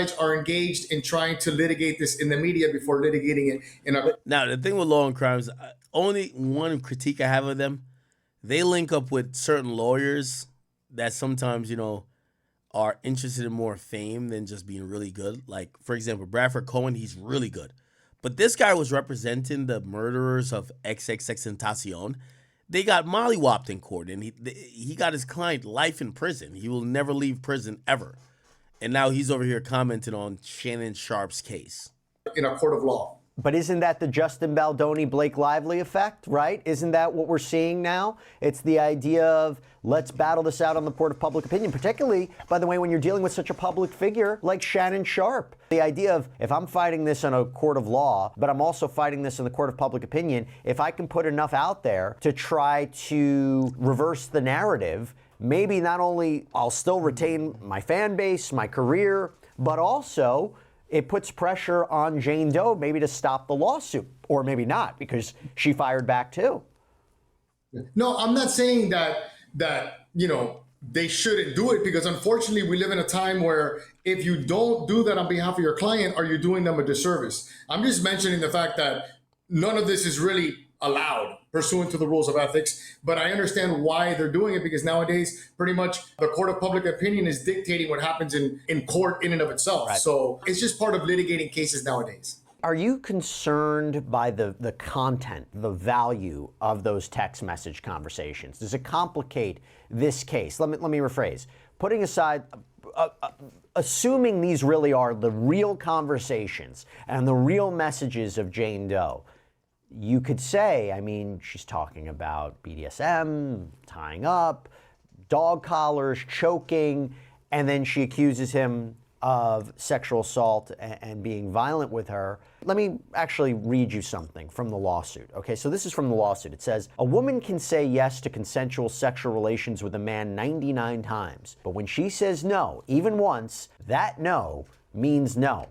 sides are engaged in trying to litigate this in the media before litigating it in a... Now, the thing with Law and Crimes, only one critique I have of them, they link up with certain lawyers that sometimes, you know, are interested in more fame than just being really good. Like, for example, Bradford Cohen, he's really good. But this guy was representing the murderers of XXXTentacion. They got mollywopped in court, and he got his client life in prison. He will never leave prison ever. And now he's over here commenting on Shannon Sharpe's case. In a court of law. But isn't that the Justin Baldoni, Blake Lively effect, right? Isn't that what we're seeing now? It's the idea of let's battle this out on the court of public opinion, particularly, by the way, when you're dealing with such a public figure like Shannon Sharpe. The idea of if I'm fighting this in a court of law, but I'm also fighting this in the court of public opinion, if I can put enough out there to try to reverse the narrative, maybe not only I'll still retain my fan base, my career, but also it puts pressure on Jane Doe maybe to stop the lawsuit, or maybe not, because she fired back too. No, I'm not saying that you know, they shouldn't do it, because unfortunately we live in a time where if you don't do that on behalf of your client, are you doing them a disservice? I'm just mentioning the fact that none of this is really allowed pursuant to the rules of ethics, but I understand why they're doing it, because nowadays pretty much the court of public opinion is dictating what happens in court in and of itself. Right. So it's just part of litigating cases nowadays. Are you concerned by the content, the value of those text message conversations? Does it complicate this case? Let me rephrase. Putting aside, assuming these really are the real conversations and the real messages of Jane Doe, you could say, I mean, she's talking about BDSM, tying up, dog collars, choking, and then she accuses him of sexual assault and being violent with her. Let me actually read you something from the lawsuit. Okay, so this is from the lawsuit. It says, a woman can say yes to consensual sexual relations with a man 99 times, but when she says no, even once, that no means no.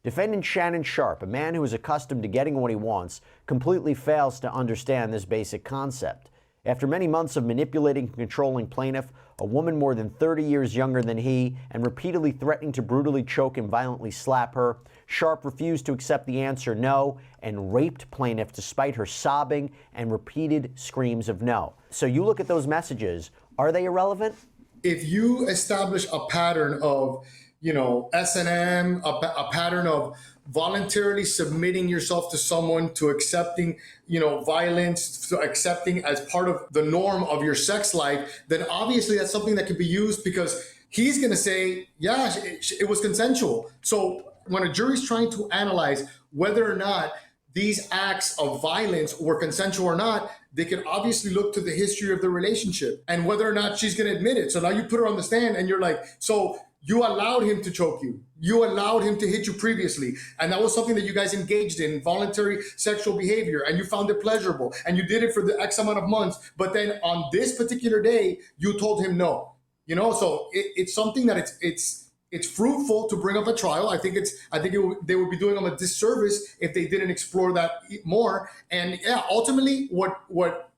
Defendant Shannon Sharpe, a man who is accustomed to getting what he wants, completely fails to understand this basic concept. After many months of manipulating and controlling plaintiff, a woman more than 30 years younger than he, and repeatedly threatening to brutally choke and violently slap her, Sharpe refused to accept the answer no and raped plaintiff despite her sobbing and repeated screams of no. So you look at those messages, are they irrelevant? If you establish a pattern of, you know, S&M, a pattern of voluntarily submitting yourself to someone, to accepting, you know, violence, to accepting as part of the norm of your sex life, then obviously that's something that could be used, because he's going to say, yeah, it was consensual. So when a jury's trying to analyze whether or not these acts of violence were consensual or not, they can obviously look to the history of the relationship and whether or not she's going to admit it. So now you put her on the stand and you're like, so you allowed him to choke you. You allowed him to hit you previously. And that was something that you guys engaged in, voluntary sexual behavior, and you found it pleasurable. And you did it for the X amount of months. But then on this particular day, you told him no. You know, so it's something that it's fruitful to bring up a trial. I think they would be doing them a disservice if they didn't explore that more. And yeah, ultimately what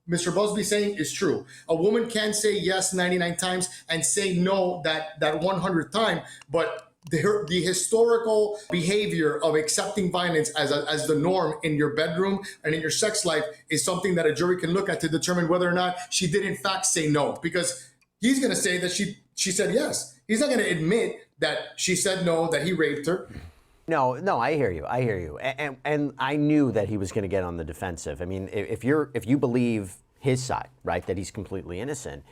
Mr. Busby saying is true. A woman can say yes 99 times and say no that 100th time, but the historical behavior of accepting violence as the norm in your bedroom and in your sex life is something that a jury can look at to determine whether or not she did in fact say no, because he's going to say that she said yes. He's not going to admit that she said no, that he raped her. No, I hear you. And I knew that he was going to get on the defensive. I mean, if you believe his side, right, that he's completely innocent,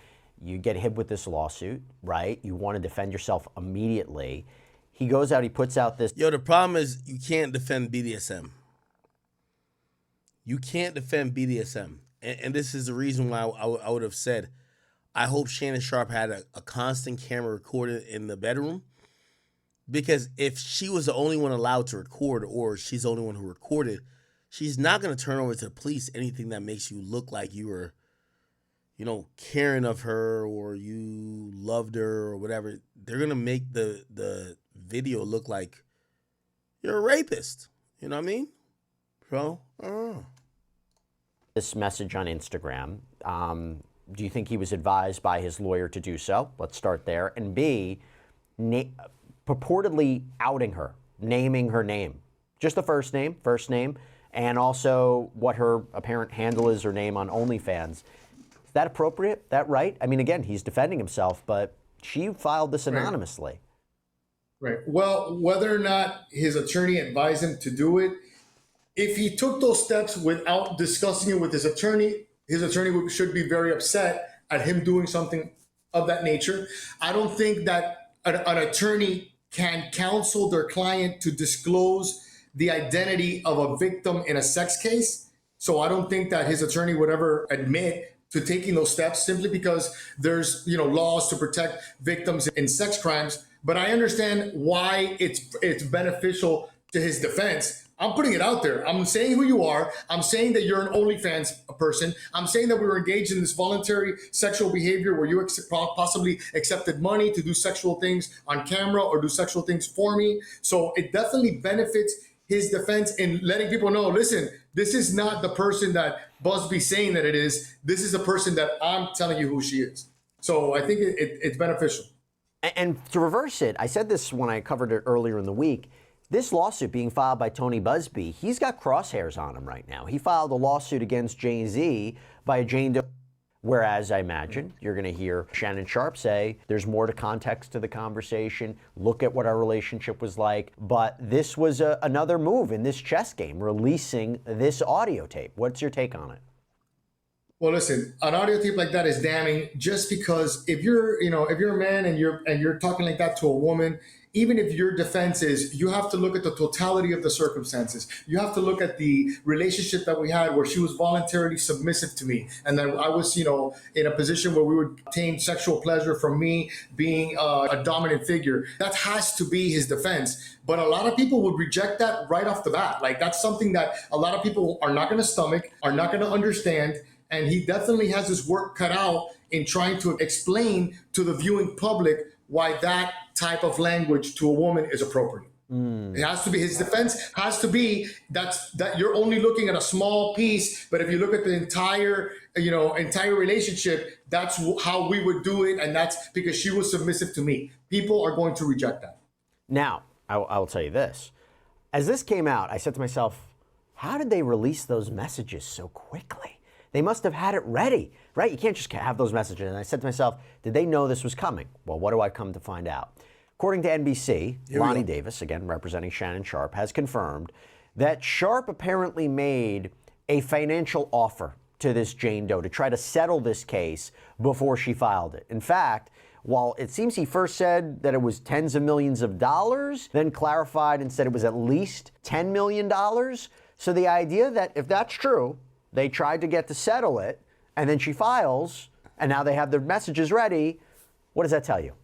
you get hit with this lawsuit, right? You want to defend yourself immediately. He goes out, he puts out this. Yo, the problem is you can't defend BDSM. You can't defend BDSM. And this is the reason why I would have said, I hope Shannon Sharpe had a constant camera recorded in the bedroom. Because if she was the only one allowed to record, or she's the only one who recorded, she's not going to turn over to the police anything that makes you look like you were, you know, caring of her or you loved her or whatever. They're going to make the video look like you're a rapist. You know what I mean? So, I don't know. This message on Instagram, do you think he was advised by his lawyer to do so? Let's start there. And B, purportedly outing her, naming her name, just the first name, and also what her apparent handle is or name on OnlyFans. Is that appropriate? That right? I mean, again, he's defending himself, but she filed this anonymously. Right. Well, whether or not his attorney advised him to do it, if he took those steps without discussing it with his attorney should be very upset at him doing something of that nature. I don't think that an attorney can counsel their client to disclose the identity of a victim in a sex case. So I don't think that his attorney would ever admit to taking those steps simply because there's, laws to protect victims in sex crimes. But I understand why it's beneficial to his defense. I'm putting it out there. I'm saying who you are. I'm saying that you're an OnlyFans person. I'm saying that we were engaged in this voluntary sexual behavior where you possibly accepted money to do sexual things on camera or do sexual things for me. So it definitely benefits his defense in letting people know, listen, this is not the person that Busby's saying that it is. This is the person that I'm telling you who she is. So I think it's beneficial. And to reverse it, I said this when I covered it earlier in the week, this lawsuit being filed by Tony Busby, he's got crosshairs on him right now. He filed a lawsuit against Jay-Z by a Jane Doe, whereas I imagine you're going to hear Shannon Sharpe say there's more to context to the conversation, look at what our relationship was like. But this was another move in this chess game, releasing this audio tape. What's your take on it? Well, listen, an audio tape like that is damning just because if you're a man and you're talking like that to a woman, even if your defense is, you have to look at the totality of the circumstances. You have to look at the relationship that we had where she was voluntarily submissive to me. And then I was, in a position where we would obtain sexual pleasure from me being a dominant figure. That has to be his defense. But a lot of people would reject that right off the bat. Like, that's something that a lot of people are not going to stomach, are not going to understand. And he definitely has his work cut out in trying to explain to the viewing public why that type of language to a woman is appropriate. It has to be, his defense has to be that you're only looking at a small piece, but if you look at the entire relationship, that's how we would do it, and that's because she was submissive to me. People are going to reject that. Now, I will tell you this. As this came out, I said to myself, how did they release those messages so quickly? They must have had it ready, right? You can't just have those messages. And I said to myself, did they know this was coming? Well, what do I come to find out? According to NBC, Lonnie Davis, again representing Shannon Sharpe, has confirmed that Sharpe apparently made a financial offer to this Jane Doe to try to settle this case before she filed it. In fact, while it seems he first said that it was tens of millions of dollars, then clarified and said it was at least $10 million. So the idea that if that's true, they tried to get to settle it, and then she files, and now they have their messages ready. What does that tell you?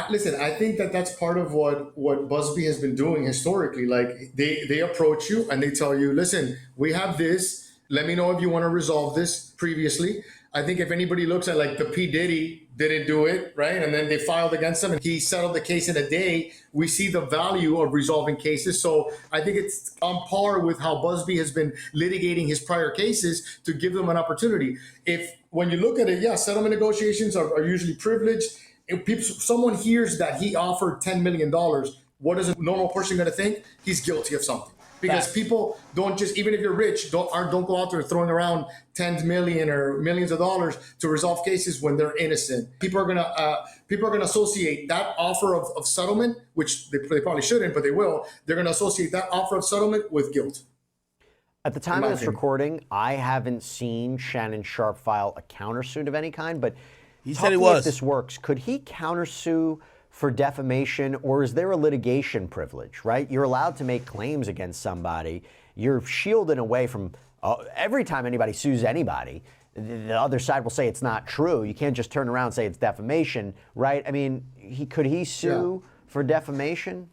Listen, I think that's part of what Busby has been doing historically. Like, they approach you and they tell you, listen, we have this. Let me know if you want to resolve this previously. I think if anybody looks at, like, the P. Diddy didn't do it, right? And then they filed against him and he settled the case in a day. We see the value of resolving cases. So I think it's on par with how Busby has been litigating his prior cases to give them an opportunity. When you look at it, settlement negotiations are usually privileged. If someone hears that he offered $10 million, what is a normal person going to think? He's guilty of something. Because people don't just, even if you're rich, don't go out there throwing around tens million or millions of dollars to resolve cases when they're innocent. People are gonna associate that offer of settlement, which they probably shouldn't, but they will. They're gonna associate that offer of settlement with guilt. At the time of this recording, I haven't seen Shannon Sharpe file a countersuit of any kind, but he said he was. If this works, could he countersue for defamation, or is there a litigation privilege, right? You're allowed to make claims against somebody. You're shielded away from every time anybody sues anybody, the other side will say it's not true. You can't just turn around and say it's defamation, right? I mean, could he sue for defamation?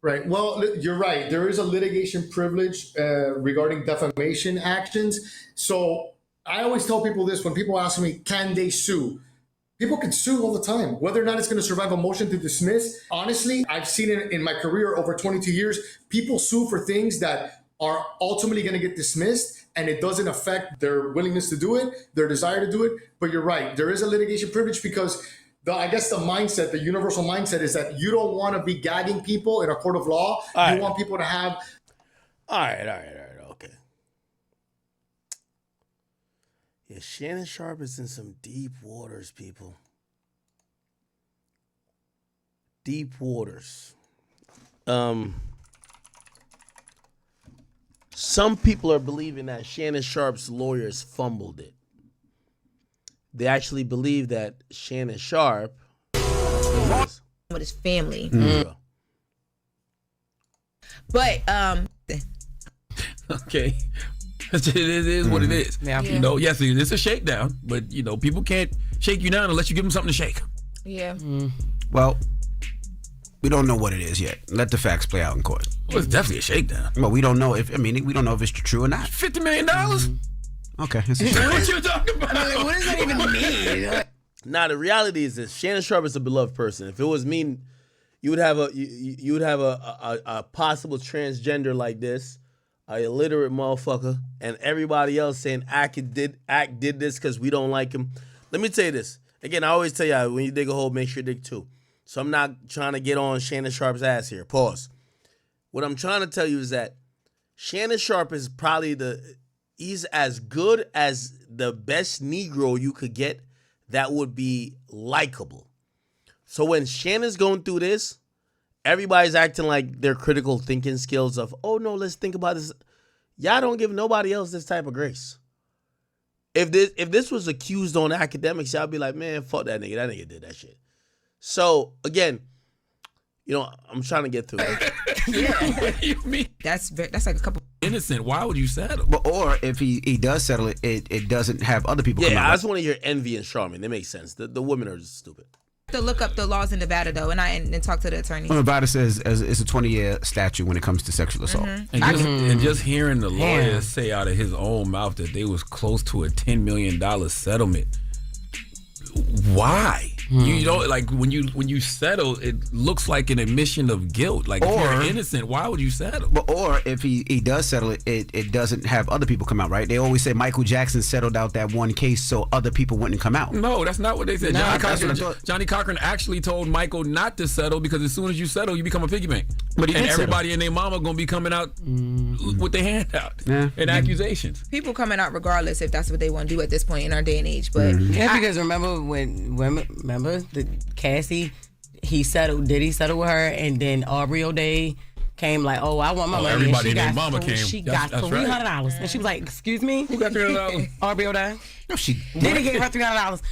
Right. Well, you're right. There is a litigation privilege regarding defamation actions. So I always tell people this when people ask me, can they sue? People can sue all the time. Whether or not it's going to survive a motion to dismiss, honestly, I've seen it in my career over 22 years. People sue for things that are ultimately going to get dismissed, and it doesn't affect their willingness to do it, their desire to do it. But you're right. There is a litigation privilege because I guess the mindset, the universal mindset is that you don't want to be gagging people in a court of law. All you right. want people to have. All right. Okay. Yeah, Shannon Sharpe is in some deep waters, people. Deep waters. Some people are believing that Shannon Sharpe's lawyers fumbled it. They actually believe that Shannon Sharpe with his family. But Okay. It is what it is. Yeah. You know, yes, it's a shakedown, but you know, people can't shake you down unless you give them something to shake. Yeah. Well, we don't know what it is yet. Let the facts play out in court. Well, it's definitely a shakedown. Well, we don't know if we don't know if it's true or not. $50 million? Okay, it's a shakedown. What you talking about? What does that even mean? Now the reality is this: Shannon Sharpe is a beloved person. If it was me, you would have a possible transgender like this, a illiterate motherfucker, and everybody else saying Act did this because we don't like him. Let me tell you this again. I always tell you when you dig a hole, make sure you dig two. So I'm not trying to get on Shannon Sharpe's ass here. Pause. What I'm trying to tell you is that Shannon Sharpe is probably he's as good as the best Negro you could get that would be likable. So when Shannon's going through this, everybody's acting like their critical thinking skills of, oh no, let's think about this. Y'all don't give nobody else this type of grace. If this was accused on Akademiks, y'all be like, man, fuck that nigga. That nigga did that shit. So again, you know, I'm trying to get through it. What do you mean? That's like a couple. Innocent. Why would you settle? But, or if he does settle it, it doesn't have other people come Yeah, out. I just want to hear Envy and Charmin. They make sense. The women are just stupid. To look up the laws in Nevada though, and talk to the attorney. Nevada says it's a 20-year statute when it comes to sexual assault. And just hearing the lawyer say out of his own mouth that they was close to a $10 million settlement. Why? You don't like when you settle, it looks like an admission of guilt. Like if you're innocent, why would you settle? But or if he does settle it, it doesn't have other people come out, right? They always say Michael Jackson settled out that one case so other people wouldn't come out. No, that's not what they said. No, Johnny Cochran actually told Michael not to settle because as soon as you settle, you become a piggy bank. But and everybody and their mama gonna be coming out with their hand out and accusations. People coming out regardless if that's what they want to do at this point in our day and age. But because remember the Cassie, he settled with her, and then Aubrey O'Day came like, oh, I want my money. Everybody and their mama came. She got $300, and she was like, excuse me, who got $300? Aubrey O'Day. No, she Then he gave her $300.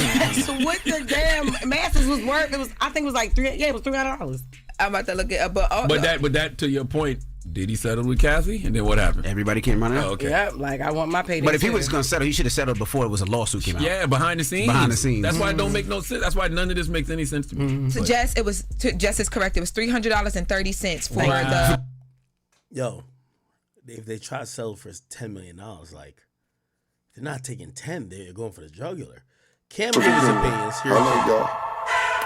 That's what the damn masters was worth. I think it was like $300. I'm about to look it up, but that to your point. Did he settle with Cassie? And then what happened? Everybody came running out. Oh, okay. Yeah, like I want my payday. But if he was going to settle, he should have settled before it was a lawsuit came out. Yeah, behind the scenes. That's why it don't make no sense. That's why none of this makes any sense to me. So Jess is correct. It was $300.30 for the. Yo, if they try to sell for $10 million, like they're not taking 10, they're going for the jugular. Cam gave his opinions here.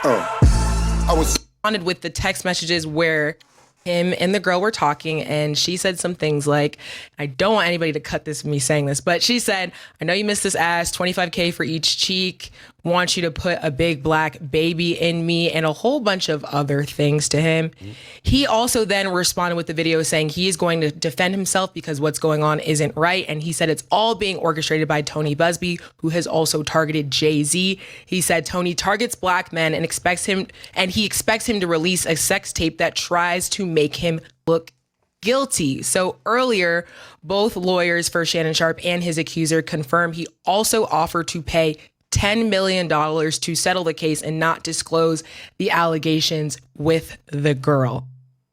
I was responded with the text messages where him and the girl were talking, and she said some things like, I don't want anybody to cut this me saying this, but she said, I know you missed this ass, $25K for each cheek, want you to put a big black baby in me, and a whole bunch of other things to him. He also then responded with the video saying he is going to defend himself because what's going on isn't right, and he said it's all being orchestrated by Tony Busby, who has also targeted Jay-Z. He said Tony targets black men and he expects him to release a sex tape that tries to make him look guilty. So earlier, both lawyers for Shannon Sharpe and his accuser confirmed he also offered to pay $10 million to settle the case and not disclose the allegations with the girl.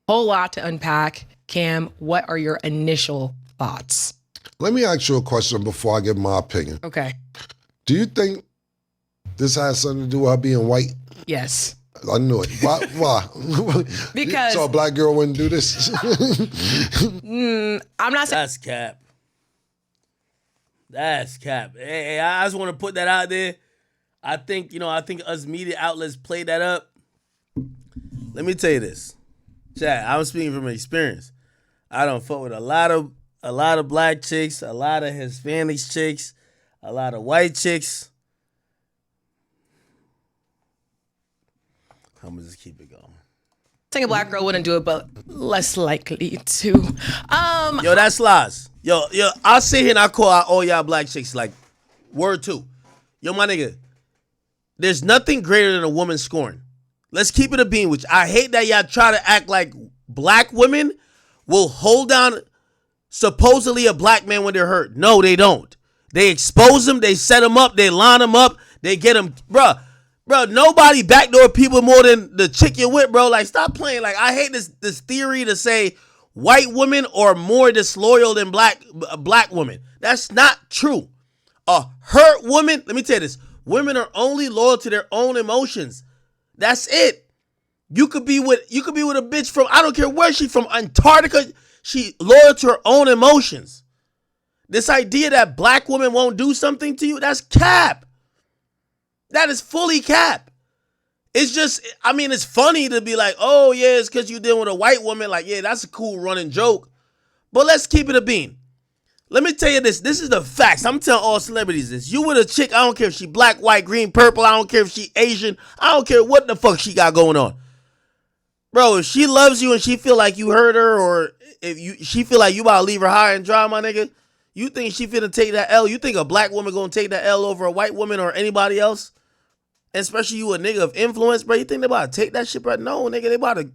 Whole lot to unpack. Cam, what are your initial thoughts? Let me ask you a question before I give my opinion. Okay. Do you think this has something to do with her being white? Yes. I knew it. Why? Because so a black girl wouldn't do this? I'm not saying that's cap. That's cap. Hey, I just want to put that out there. I think us media outlets play that up. Let me tell you this. Chad, I'm speaking from experience. I don't fuck with a lot of black chicks, a lot of Hispanic chicks, a lot of white chicks. I'm gonna just keep it going. I think a black girl wouldn't do it, but less likely to. Yo, that's lies. Yo, I'll sit here and I call out all y'all black chicks like, word two. Yo, my nigga, there's nothing greater than a woman scorn. Let's keep it a bean, which I hate that y'all try to act like black women will hold down supposedly a black man when they're hurt. No, they don't. They expose them, they set them up, they line them up, they get them. Bruh, nobody backdoor people more than the chick you're with, bro. Like, stop playing. Like, I hate this theory to say white women are more disloyal than black women. That's not true. A hurt woman, let me tell you this, women are only loyal to their own emotions. That's it. You could be with a bitch from, I don't care where she's from, Antarctica. She loyal to her own emotions. This idea that black women won't do something to you, that's cap. That is fully cap. It's just, I mean, it's funny to be like, oh yeah, it's because you dealing with a white woman. Like, yeah, that's a cool running joke. But let's keep it a bean. Let me tell you this. This is the facts. I'm telling all celebrities this. You with a chick, I don't care if she black, white, green, purple. I don't care if she Asian. I don't care what the fuck she got going on. Bro, if she loves you and she feel like you hurt her, or if she feel like you about to leave her high and dry, my nigga, you think she finna take that L? You think a black woman gonna take that L over a white woman or anybody else? Especially you a nigga of influence, bro. You think they about to take that shit, bro? No, nigga, they about to.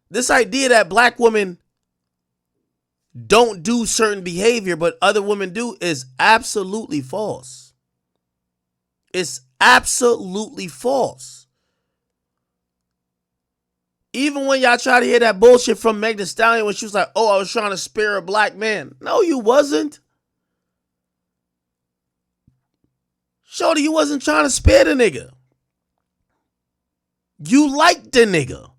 This idea that black women don't do certain behavior, but other women do, is absolutely false. It's absolutely false. Even when y'all try to hear that bullshit from Meg Thee Stallion when she was like, oh, I was trying to spare a black man. No, you wasn't. Shorty, you wasn't trying to spare the nigga. You liked the nigga.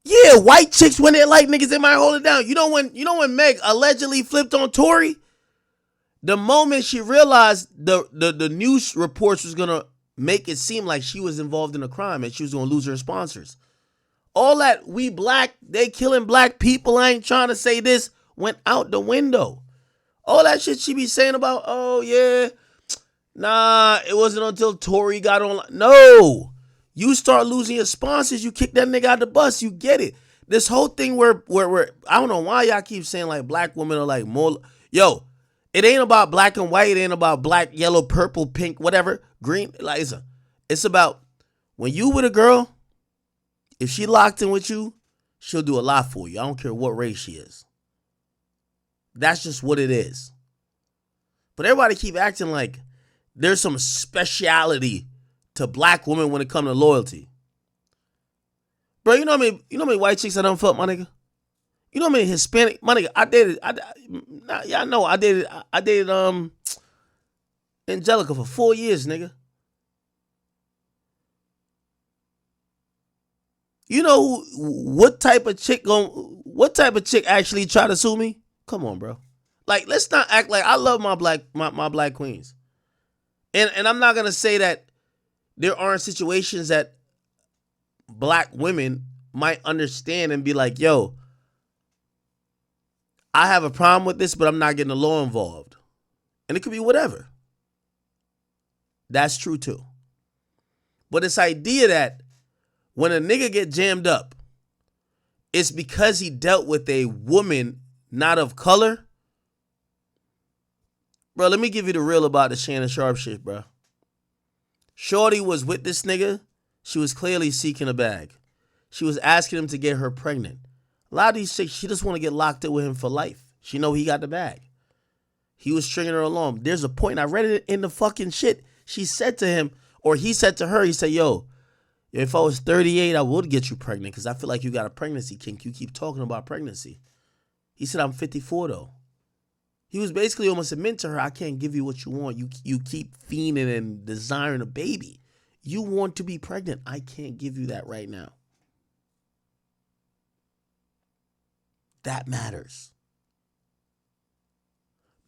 Yeah, white chicks, when they like niggas, they might hold it down. You know when Meg allegedly flipped on Tory? The moment she realized the news reports was gonna make it seem like she was involved in a crime and she was gonna lose her sponsors. All that we black, they killing black people, I ain't trying to say this, went out the window. All that shit she be saying about, oh yeah, nah, it wasn't until Tory got on. No. You start losing your sponsors, you kick that nigga out the bus, you get it. This whole thing where I don't know why y'all keep saying like black women are like more. Yo, it ain't about black and white, it ain't about black, yellow, purple, pink, whatever, green. Like it's about when you with a girl, if she locked in with you, she'll do a lot for you. I don't care what race she is. That's just what it is. But everybody keep acting like there's some speciality to black women when it comes to loyalty. Bro, you know what I mean? White chicks I done fuck, my nigga? You know what I mean? Hispanic, my nigga, I dated Angelica for 4 years, nigga. You know what type of chick actually try to sue me? Come on, bro. Like, let's not act like I love my black queens. And I'm not gonna say that there aren't situations that black women might understand and be like, yo, I have a problem with this, but I'm not getting the law involved. And it could be whatever. That's true too. But this idea that when a nigga get jammed up, it's because he dealt with a woman not of color. Bro, let me give you the real about the Shannon Sharpe shit, bro. Shorty was with this nigga. She was clearly seeking a bag. She was asking him to get her pregnant. A lot of these chicks, she just want to get locked in with him for life. She know he got the bag. He was stringing her along. There's a point, I read it in the fucking shit. She said to him, or he said to her, he said, yo, if I was 38, I would get you pregnant because I feel like you got a pregnancy kink. You keep talking about pregnancy. He said, I'm 54 though. He was basically almost admitting to her, I can't give you what you want. You keep fiending and desiring a baby. You want to be pregnant. I can't give you that right now. That matters.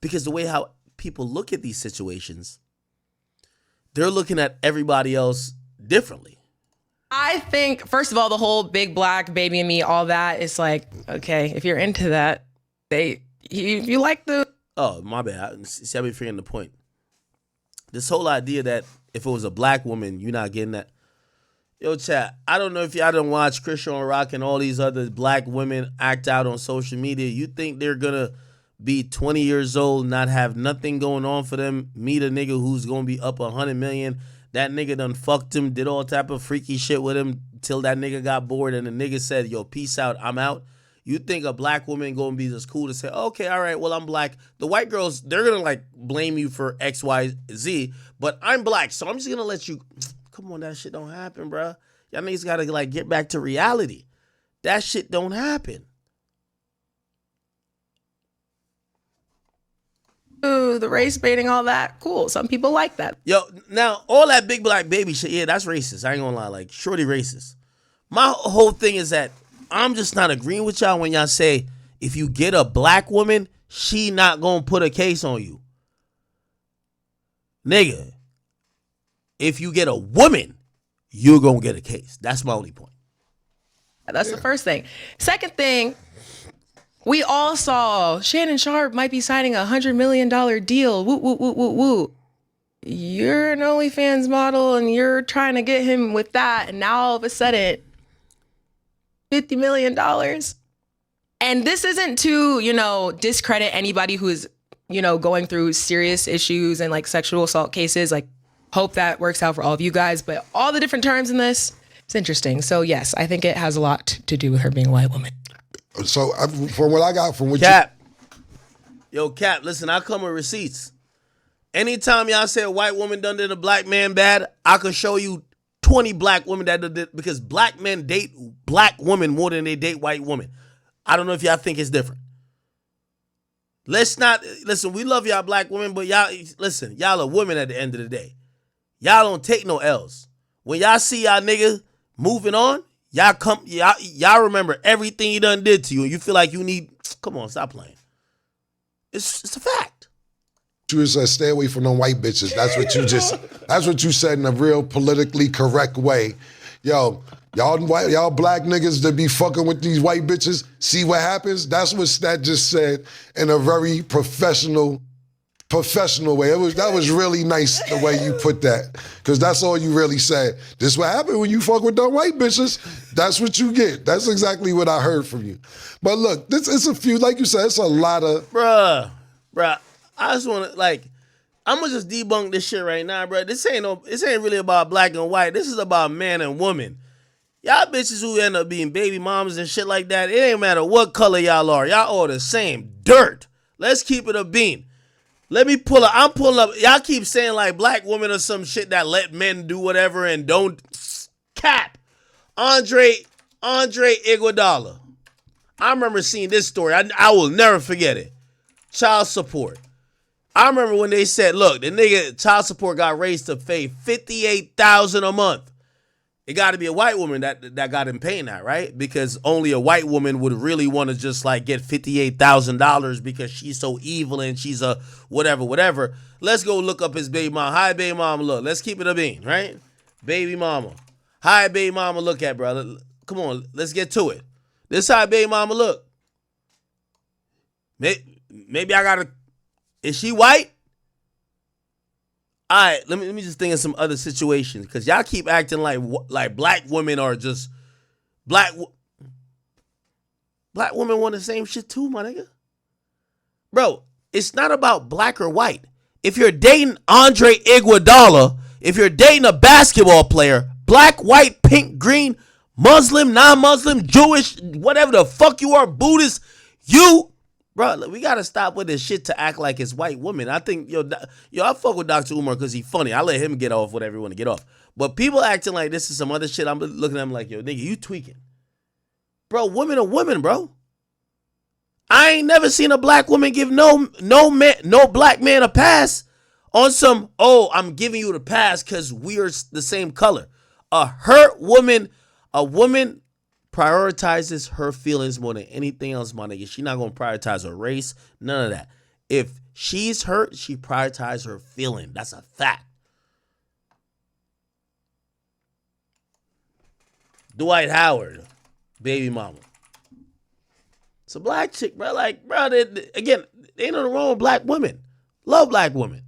Because the way how people look at these situations, they're looking at everybody else differently. I think, first of all, the whole big black baby and me, all that is like, okay, if you're into that, you like the... Oh, my bad. See, I be forgetting the point. This whole idea that if it was a black woman, you're not getting that. Yo, chat, I don't know if y'all done watch Christian Rock and all these other black women act out on social media. You think they're going to be 20 years old, not have nothing going on for them, meet a nigga who's going to be up 100 million. That nigga done fucked him, did all type of freaky shit with him till that nigga got bored and the nigga said, yo, peace out, I'm out. You think a black woman going to be just cool to say, okay, all right, well, I'm black. The white girls, they're going to like blame you for X, Y, Z, but I'm black, so I'm just going to let you... Come on, that shit don't happen, bro. Y'all niggas gotta like get back to reality. That shit don't happen. Ooh, the race baiting, all that. Cool. Some people like that. Yo, now all that big black baby shit, yeah, that's racist. I ain't gonna lie, like shorty racist. My whole thing is that I'm just not agreeing with y'all when y'all say if you get a black woman, she not gonna put a case on you. Nigga. If you get a woman, you're going to get a case. That's my only point. That's the first thing. Second thing, we all saw Shannon Sharpe might be signing $100 million deal. Woo, woo, woo, woo, woo. You're an OnlyFans model and you're trying to get him with that. And now all of a sudden, $50 million. And this isn't to, discredit anybody who is, going through serious issues and like sexual assault cases. Like, hope that works out for all of you guys, but all the different terms in this, it's interesting. So yes, I think it has a lot to do with her being a white woman. So from what I got from what Cap. Yo, Cap, listen, I come with receipts. Anytime y'all say a white woman done did a black man bad, I could show you 20 black women that did it because black men date black women more than they date white women. I don't know if y'all think it's different. Listen, we love y'all black women, but y'all are women at the end of the day. Y'all don't take no L's. When y'all see y'all nigga moving on, y'all remember everything he done did to you, and you feel like you need. Come on, stop playing. It's a fact. You said stay away from them white bitches. That's what you said in a real politically correct way. Yo, y'all black niggas that be fucking with these white bitches, see what happens? That's what Stat just said in a very professional way. That was really nice the way you put that, because that's all you really said. This what happened when you fuck with them white bitches. That's what you get. That's exactly what I heard from you. But look, it's a few, like you said, it's a lot of bruh. I just want to I'm gonna just debunk this shit right now, bruh. This ain't really about black and white. This is about man and woman. Y'all bitches who end up being baby mamas and shit like that, it ain't matter what color y'all are. Y'all all the same dirt. Let's keep it a bean. I'm pulling up. Y'all keep saying like black women or some shit that let men do whatever and don't. Cap. Andre Iguodala. I remember seeing this story. I will never forget it. Child support. I remember when they said, look, the nigga child support got raised to pay $58,000 a month. It got to be a white woman that got him paying that, right? Because only a white woman would really want to just like get $58,000 because she's so evil and she's a whatever. Let's go look up his baby mama. Hi, baby mama, look. Let's keep it a bean, right? Baby mama. Hi, baby mama, look at, brother. Come on, let's get to it. This how baby mama look. Maybe I gotta. Is she white? All right, let me just think of some other situations, because y'all keep acting like black women are just black women want the same shit too, my nigga. Bro, it's not about black or white. If you're dating Andre Iguodala, if you're dating a basketball player, black, white, pink, green, Muslim, non-Muslim, Jewish, whatever the fuck you are, Buddhist, bro, we gotta stop with this shit to act like it's white women. I think, I fuck with Dr. Umar because he's funny. I let him get off whatever he want to get off. But people acting like this is some other shit, I'm looking at him like, yo, nigga, you tweaking. Bro, women are women, bro. I ain't never seen a black woman give no black man a pass on some, I'm giving you the pass because we are the same color. A woman prioritizes her feelings more than anything else, my nigga. She not gonna prioritize her race, none of that. If she's hurt, she prioritizes her feeling. That's a fact. Dwight Howard, baby mama. It's a black chick, bro. Like, bro, again, ain't nothing wrong with black women. Love black women.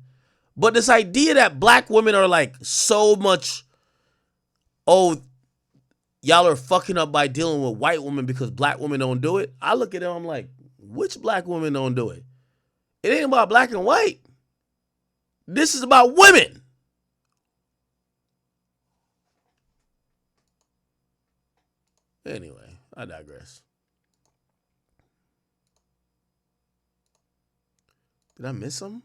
But this idea that black women are like so much, y'all are fucking up by dealing with white women because black women don't do it. I look at them, I'm like, which black women don't do it? It ain't about black and white. This is about women. Anyway, I digress. Did I miss something?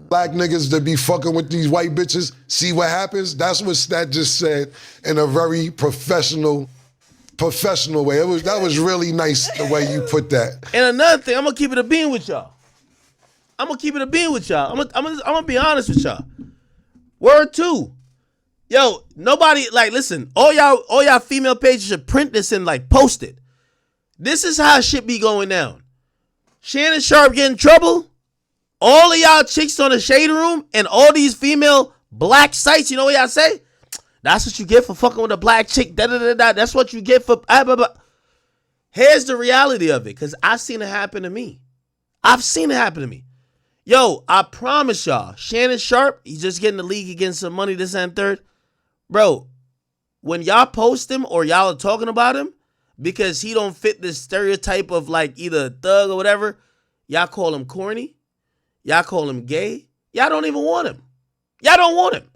Black niggas that be fucking with these white bitches, see what happens? That's what Stat just said in a very professional way. That was really nice the way you put that. And another thing, I'm gonna keep it a bean with y'all. I'm gonna be honest with y'all. Word two. Yo, nobody, like, listen, all y'all female pages should print this and like post it. This is how shit be going down. Shannon Sharpe get in trouble. All of y'all chicks on the Shade Room and all these female black sites, you know what y'all say? That's what you get for fucking with a black chick. That's what you get for. Here's the reality of it, because I've seen it happen to me. Yo, I promise y'all, Shannon Sharpe, he's just getting the league against some money, this and third. Bro, when y'all post him or y'all are talking about him, because he don't fit this stereotype of like either a thug or whatever, y'all call him corny. Y'all call him gay. Y'all don't even want him. Y'all don't want him.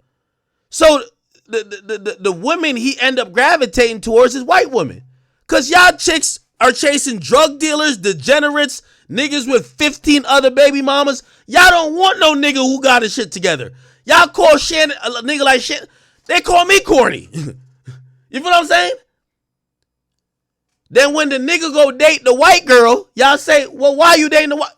So the women he end up gravitating towards is white women. Because y'all chicks are chasing drug dealers, degenerates, niggas with 15 other baby mamas. Y'all don't want no nigga who got his shit together. Y'all call Shannon, a nigga like Shannon, they call me corny. You feel what I'm saying? Then when the nigga go date the white girl, y'all say, well, why you dating the white?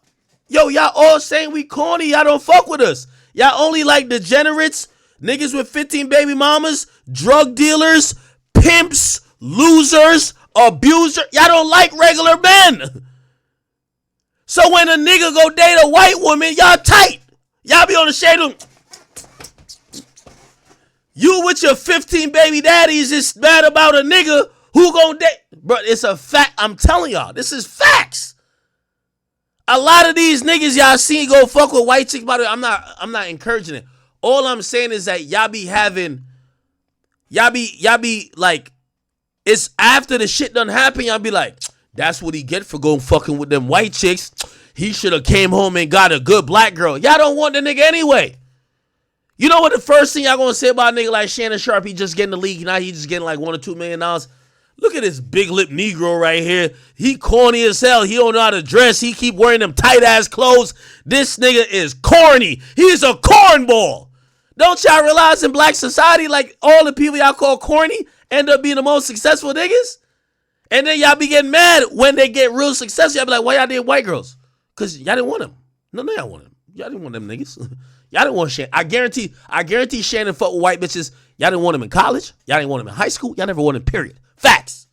Yo, y'all all saying we corny. Y'all don't fuck with us. Y'all only like degenerates, niggas with 15 baby mamas, drug dealers, pimps, losers, abusers. Y'all don't like regular men. So when a nigga go date a white woman, y'all tight. Y'all be on the Shade Room. You with your 15 baby daddies is mad about a nigga who gonna date. Bro, it's a fact. I'm telling y'all, this is facts. A lot of these niggas y'all seen go fuck with white chicks. By the way, I'm not encouraging it. All I'm saying is that y'all be like, it's after the shit done happen, y'all be like, that's what he get for going fucking with them white chicks. He should have came home and got a good black girl. Y'all don't want the nigga anyway. You know what the first thing y'all gonna say about a nigga like Shannon Sharpe? He just getting the league. Now he just getting like $1 or $2 million. Look at this big lip Negro right here. He corny as hell. He don't know how to dress. He keep wearing them tight ass clothes. This nigga is corny. He's a cornball. Don't y'all realize in black society, like all the people y'all call corny end up being the most successful niggas? And then y'all be getting mad when they get real successful. Y'all be like, why y'all did white girls? Because y'all didn't want them. No, y'all wanted them. Y'all didn't want them niggas. Y'all didn't want Shannon. I guarantee Shannon fuck with white bitches. Y'all didn't want him in college. Y'all didn't want him in high school. Y'all never wanted him, period. Facts.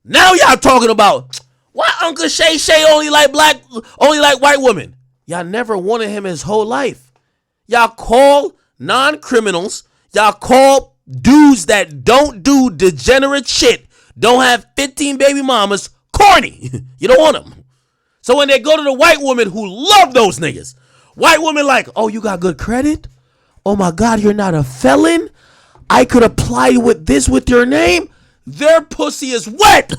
Now y'all talking about why Uncle Shay only like white women. Y'all never wanted him his whole life. Y'all call non-criminals. Y'all call dudes that don't do degenerate shit, don't have 15 baby mamas, corny. You don't want them. So when they go to the white woman who love those niggas, white women like, oh, you got good credit? Oh my God, you're not a felon? I could apply with this with your name? Their pussy is wet.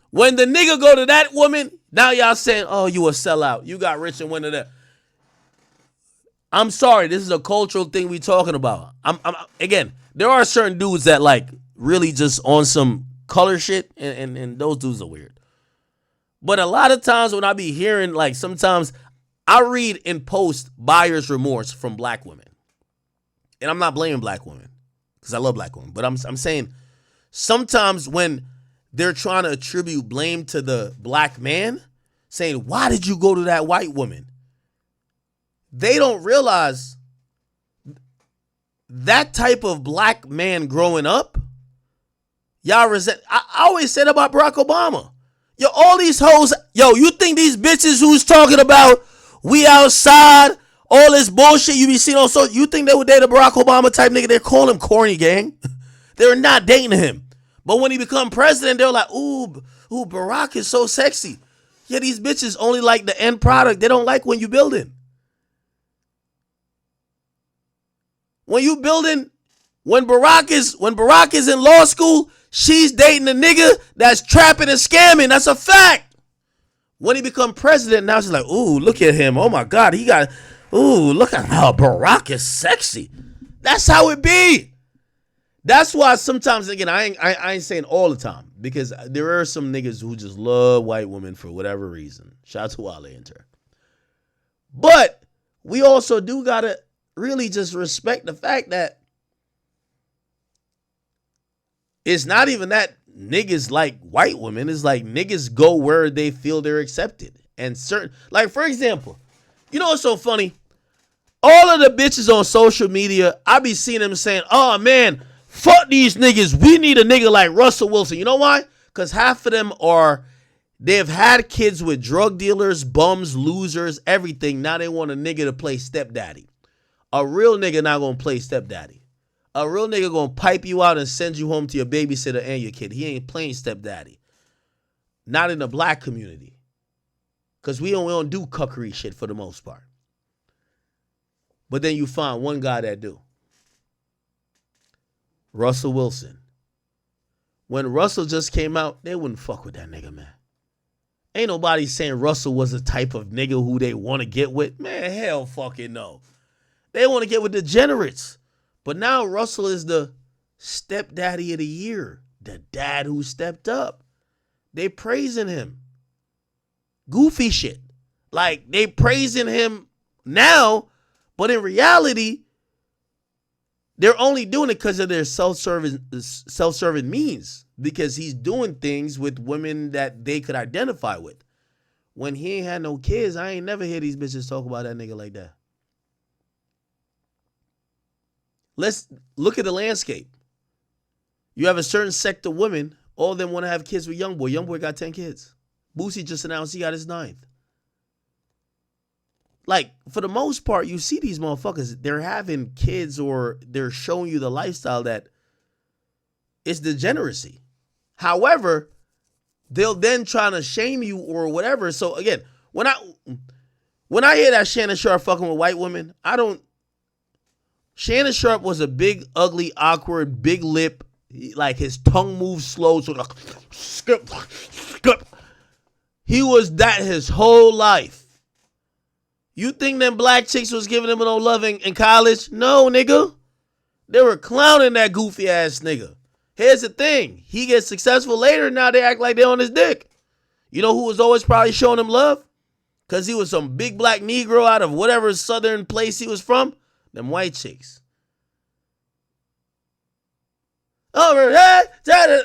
When the nigga go to that woman, now y'all saying, oh, you a sellout. You got rich and went to that. I'm sorry, this is a cultural thing we talking about. Again, there are certain dudes that like really just on some color shit, and those dudes are weird. But a lot of times when I be hearing, like, sometimes I read in post buyer's remorse from black women. And I'm not blaming black women because I love black women. But I'm saying sometimes when they're trying to attribute blame to the black man, saying, why did you go to that white woman? They don't realize that type of black man growing up, y'all resent. I always said about Barack Obama. Yo, all these hoes, you think these bitches who's talking about we outside, all this bullshit you be seeing on social, you think they would date a Barack Obama type nigga? They're calling him corny, gang. They're not dating him. But when he become president, they're like, ooh, Barack is so sexy. Yeah, these bitches only like the end product. They don't like when you build it. When Barack is in law school, she's dating a nigga that's trapping and scamming. That's a fact. When he become president, now she's like, ooh, look at him. Oh my God, look at how Barack is sexy. That's how it be. That's why sometimes, again, I ain't saying all the time, because there are some niggas who just love white women for whatever reason. Shout out to Wale and her. But we also do gotta really just respect the fact that it's not even that niggas like white women. It's like niggas go where they feel they're accepted. And like, for example, you know what's so funny? All of the bitches on social media, I be seeing them saying, oh man, fuck these niggas. We need a nigga like Russell Wilson. You know why? Because half of them they've had kids with drug dealers, bums, losers, everything. Now they want a nigga to play stepdaddy. A real nigga not gonna play stepdaddy. A real nigga gonna pipe you out and send you home to your babysitter and your kid. He ain't playing stepdaddy. Not in the black community. Because we don't do cuckery shit for the most part. But then you find one guy that do. Russell Wilson. When Russell just came out, they wouldn't fuck with that nigga, man. Ain't nobody saying Russell was the type of nigga who they want to get with. Man, hell fucking no. They want to get with degenerates. But now Russell is the stepdaddy of the year. The dad who stepped up. They praising him. Goofy shit. Like, they praising him now, but in reality, they're only doing it because of their self-serving means. Because he's doing things with women that they could identify with. When he ain't had no kids, I ain't never hear these bitches talk about that nigga like that. Let's look at the landscape. You have a certain sect of women, all of them want to have kids with Youngboy. Youngboy got 10 kids. Boosie just announced he got his 9th. Like, for the most part, you see these motherfuckers, they're having kids or they're showing you the lifestyle that it's degeneracy. However, they'll then try to shame you or whatever. So again, when I hear that Shannon Sharpe fucking with white women, Shannon Sharpe was a big, ugly, awkward, big lip, like his tongue moves slow, so like skip. He was that his whole life. You think them black chicks was giving him no love in college? No, nigga. They were clowning that goofy ass nigga. Here's the thing. He gets successful later, now they act like they on his dick. You know who was always probably showing him love? Because he was some big black Negro out of whatever southern place he was from. Them white chicks. Oh,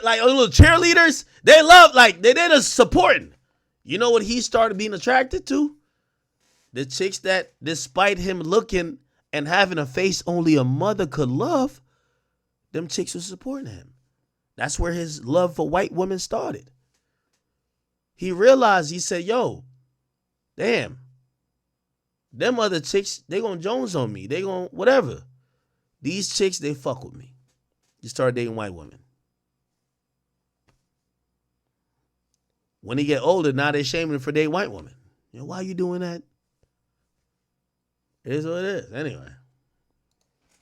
like little cheerleaders. They love, like, they're just supporting. You know what he started being attracted to? The chicks that, despite him looking and having a face only a mother could love, them chicks were supporting him. That's where his love for white women started. He realized, he said, yo, damn, them other chicks, they gonna Jones on me. They gonna whatever. These chicks, they fuck with me. He started dating white women. When he get older, now they shaming him for dating white women. You know, why you doing that? It is what it is. Anyway.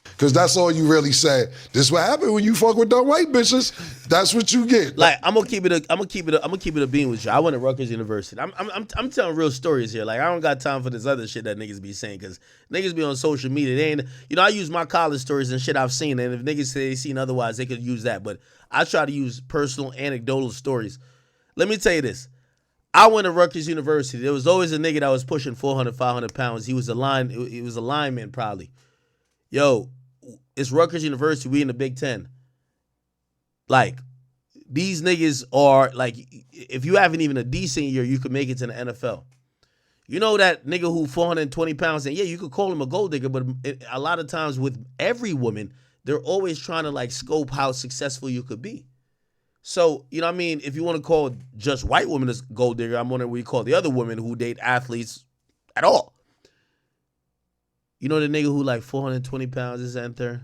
Because that's all you really said. This is what happened when you fuck with dumb white bitches. That's what you get. Like, I'm gonna keep it a bean with you. I went to Rutgers University. I'm telling real stories here. Like, I don't got time for this other shit that niggas be saying, because niggas be on social media. They ain't, you know, I use my college stories and shit I've seen, and if niggas say they seen otherwise, they could use that. But I try to use personal anecdotal stories. Let me tell you this. I went to Rutgers University. There was always a nigga that was pushing 400, 500 pounds. He was a lineman probably. Yo, it's Rutgers University. We in the Big Ten. Like, these niggas are, like, if you haven't even a decent year, you could make it to the NFL. You know that nigga who 420 pounds, and yeah, you could call him a gold digger, but a lot of times with every woman, they're always trying to, like, scope how successful you could be. So, you know what I mean? If you want to call just white women as gold digger, I'm wondering what you call the other women who date athletes at all. You know the nigga who like 420 pounds is and there?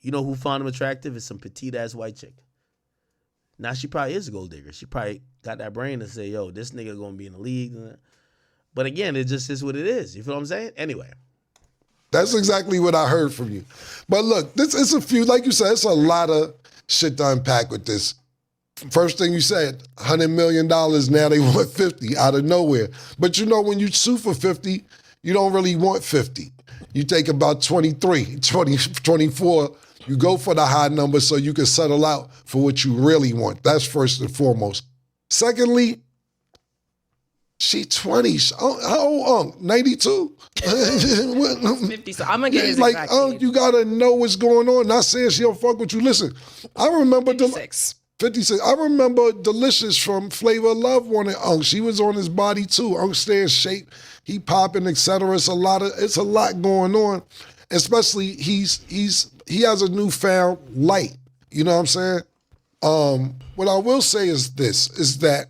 You know who found him attractive? It's some petite-ass white chick. Now, she probably is a gold digger. She probably got that brain to say, yo, this nigga going to be in the league. But again, it just is what it is. You feel what I'm saying? Anyway. That's exactly what I heard from you. But look, this is a few, like you said, it's a lot of shit to unpack with this. First thing you said, $100 million, now they want 50 out of nowhere. But you know, when you sue for 50, you don't really want 50. You take about 23, 20, 24, you go for the high number so you can settle out for what you really want. That's first and foremost. Secondly, she 20. How old? 92? 50, so I'm gonna get his like, exact age. you gotta know what's going on. Not saying she don't fuck with you. Listen, I remember 56. 56. I remember Delicious from Flavor of Love wanted Unc. She was on his body too. Unc stay in shape. He popping, etc. It's a lot going on. Especially he has a newfound light. You know what I'm saying? What I will say is this, is that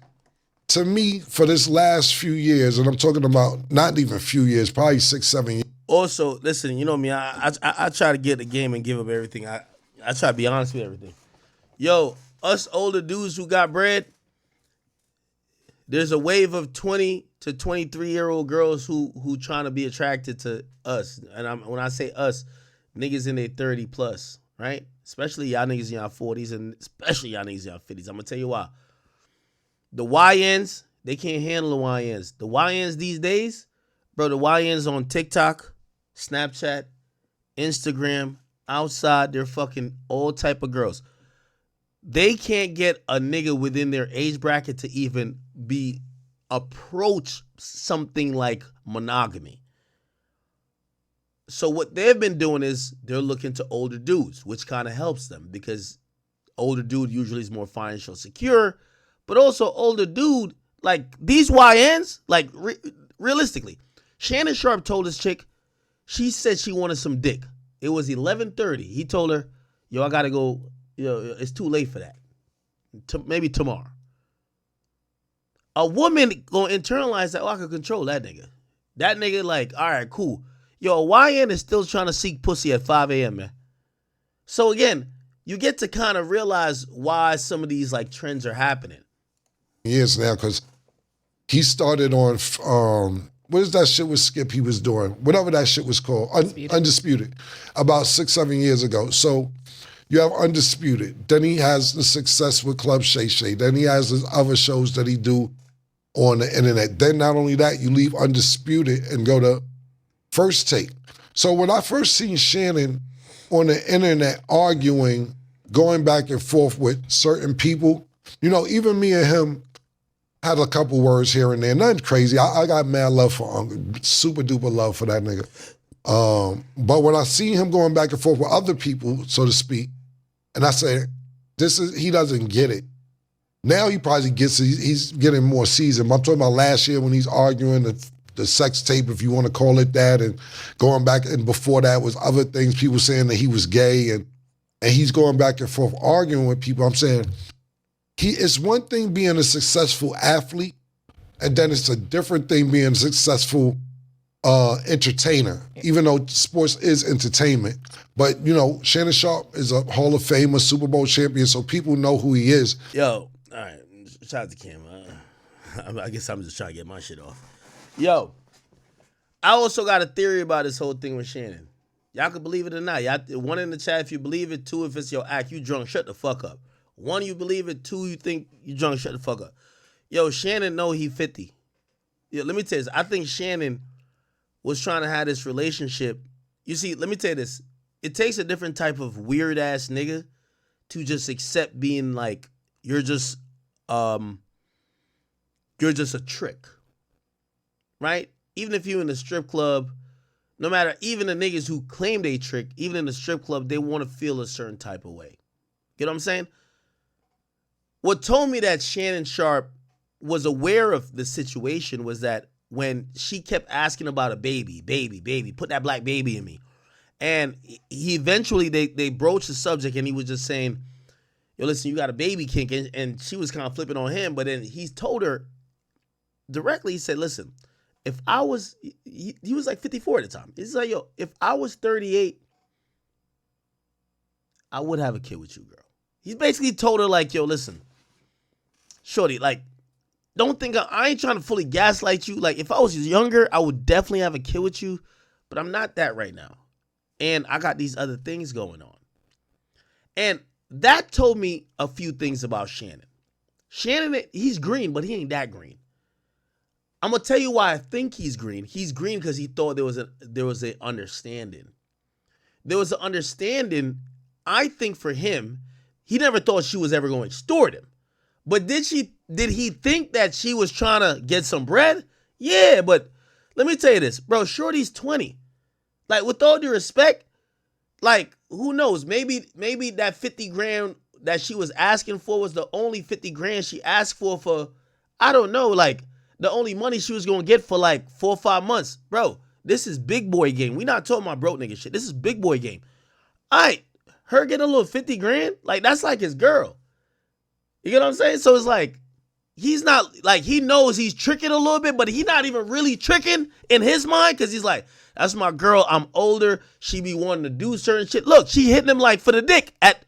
to me, for this last few years, and I'm talking about not even a few years, probably 6, 7 years. Also, listen, you know me, I try to get the game and give up everything. I try to be honest with everything. Yo, us older dudes who got bread, there's a wave of 20 to 23-year-old girls who trying to be attracted to us. And when I say us, niggas in their 30 plus, right? Especially y'all niggas in y'all 40s and especially y'all niggas in y'all 50s. I'm going to tell you why. The YNs, they can't handle the YNs. The YNs these days, bro, the YNs on TikTok, Snapchat, Instagram, outside, they're fucking all type of girls. They can't get a nigga within their age bracket to even approach something like monogamy. So what they've been doing is they're looking to older dudes, which kind of helps them because older dude usually is more financially secure, but also older dude, like these YNs, like realistically, Shannon Sharpe told this chick, she said she wanted some dick. It was 11:30. He told her, yo, I got to go. It's too late for that. Maybe tomorrow. A woman gonna internalize that, I can control that nigga. That nigga like, all right, cool. Yo, YN is still trying to seek pussy at 5 a.m., man. So again, you get to kind of realize why some of these like trends are happening. Years now, because he started on, what is that shit with Skip he was doing? Whatever that shit was called, Undisputed, about 6, 7 years ago. So you have Undisputed. Then he has the success with Club Shay Shay. Then he has his other shows that he do on the internet. Then not only that, you leave Undisputed and go to First Take. So when I first seen Shannon on the internet arguing, going back and forth with certain people, you know, even me and him had a couple words here and there. Nothing crazy. I got mad love for Uncle. Super duper love for that nigga. But when I seen him going back and forth with other people, so to speak, and I said, he doesn't get it. Now he probably gets it. He's getting more seasoned. I'm talking about last year when he's arguing the sex tape, if you want to call it that, and going back, and before that was other things, people saying that he was gay, and he's going back and forth arguing with people. I'm saying, it's one thing being a successful athlete, and then it's a different thing being a successful entertainer, even though sports is entertainment. But, you know, Shannon Sharpe is a Hall of Famer, Super Bowl champion, so people know who he is. Yo, all right, shout out to Kim. I guess I'm just trying to get my shit off. Yo, I also got a theory about this whole thing with Shannon. Y'all can believe it or not. Y'all, one in the chat if you believe it, 2 if it's your act, you drunk, shut the fuck up. 1, you believe it, 2, you think you drunk, shut the fuck up. Yo, Shannon know he 50. Yo, let me tell you this. I think Shannon was trying to have this relationship. You see, let me tell you this. It takes a different type of weird ass nigga to just accept being like, you're just a trick. Right? Even if you're in a strip club, no matter, even the niggas who claim they trick, even in the strip club, they want to feel a certain type of way. You know what I'm saying? What told me that Shannon Sharpe was aware of the situation was that when she kept asking about a baby, put that black baby in me. And he eventually, they broached the subject and he was just saying, yo, listen, you got a baby kink. And she was kind of flipping on him. But then he told her directly, he said, listen, if I was, he was like 54 at the time. He's like, yo, if I was 38, I would have a kid with you, girl. He basically told her like, yo, listen, shorty, like, don't think I ain't trying to fully gaslight you. Like, if I was younger, I would definitely have a kid with you. but I'm not that right now. And I got these other things going on. And that told me a few things about Shannon. Shannon, he's green, but he ain't that green. I'm gonna tell you why I think he's green. He's green because he thought there was an understanding. There was an understanding. I think for him, he never thought she was ever going to extort him. But did he think that she was trying to get some bread? Yeah, but let me tell you this, bro. Shorty's 20. Like, with all due respect, like, who knows? Maybe that 50 grand that she was asking for was the only 50 grand she asked for, I don't know, like, the only money she was going to get for, like, 4 or 5 months. Bro, this is big boy game. We not talking about broke nigga shit. This is big boy game. All right, her getting a little 50 grand, like, that's like his girl. You get what I'm saying? So it's like, he's not, like, he knows he's tricking a little bit, but he's not even really tricking in his mind, because he's like, that's my girl. I'm older. She be wanting to do certain shit. Look, she hitting him like for the dick at,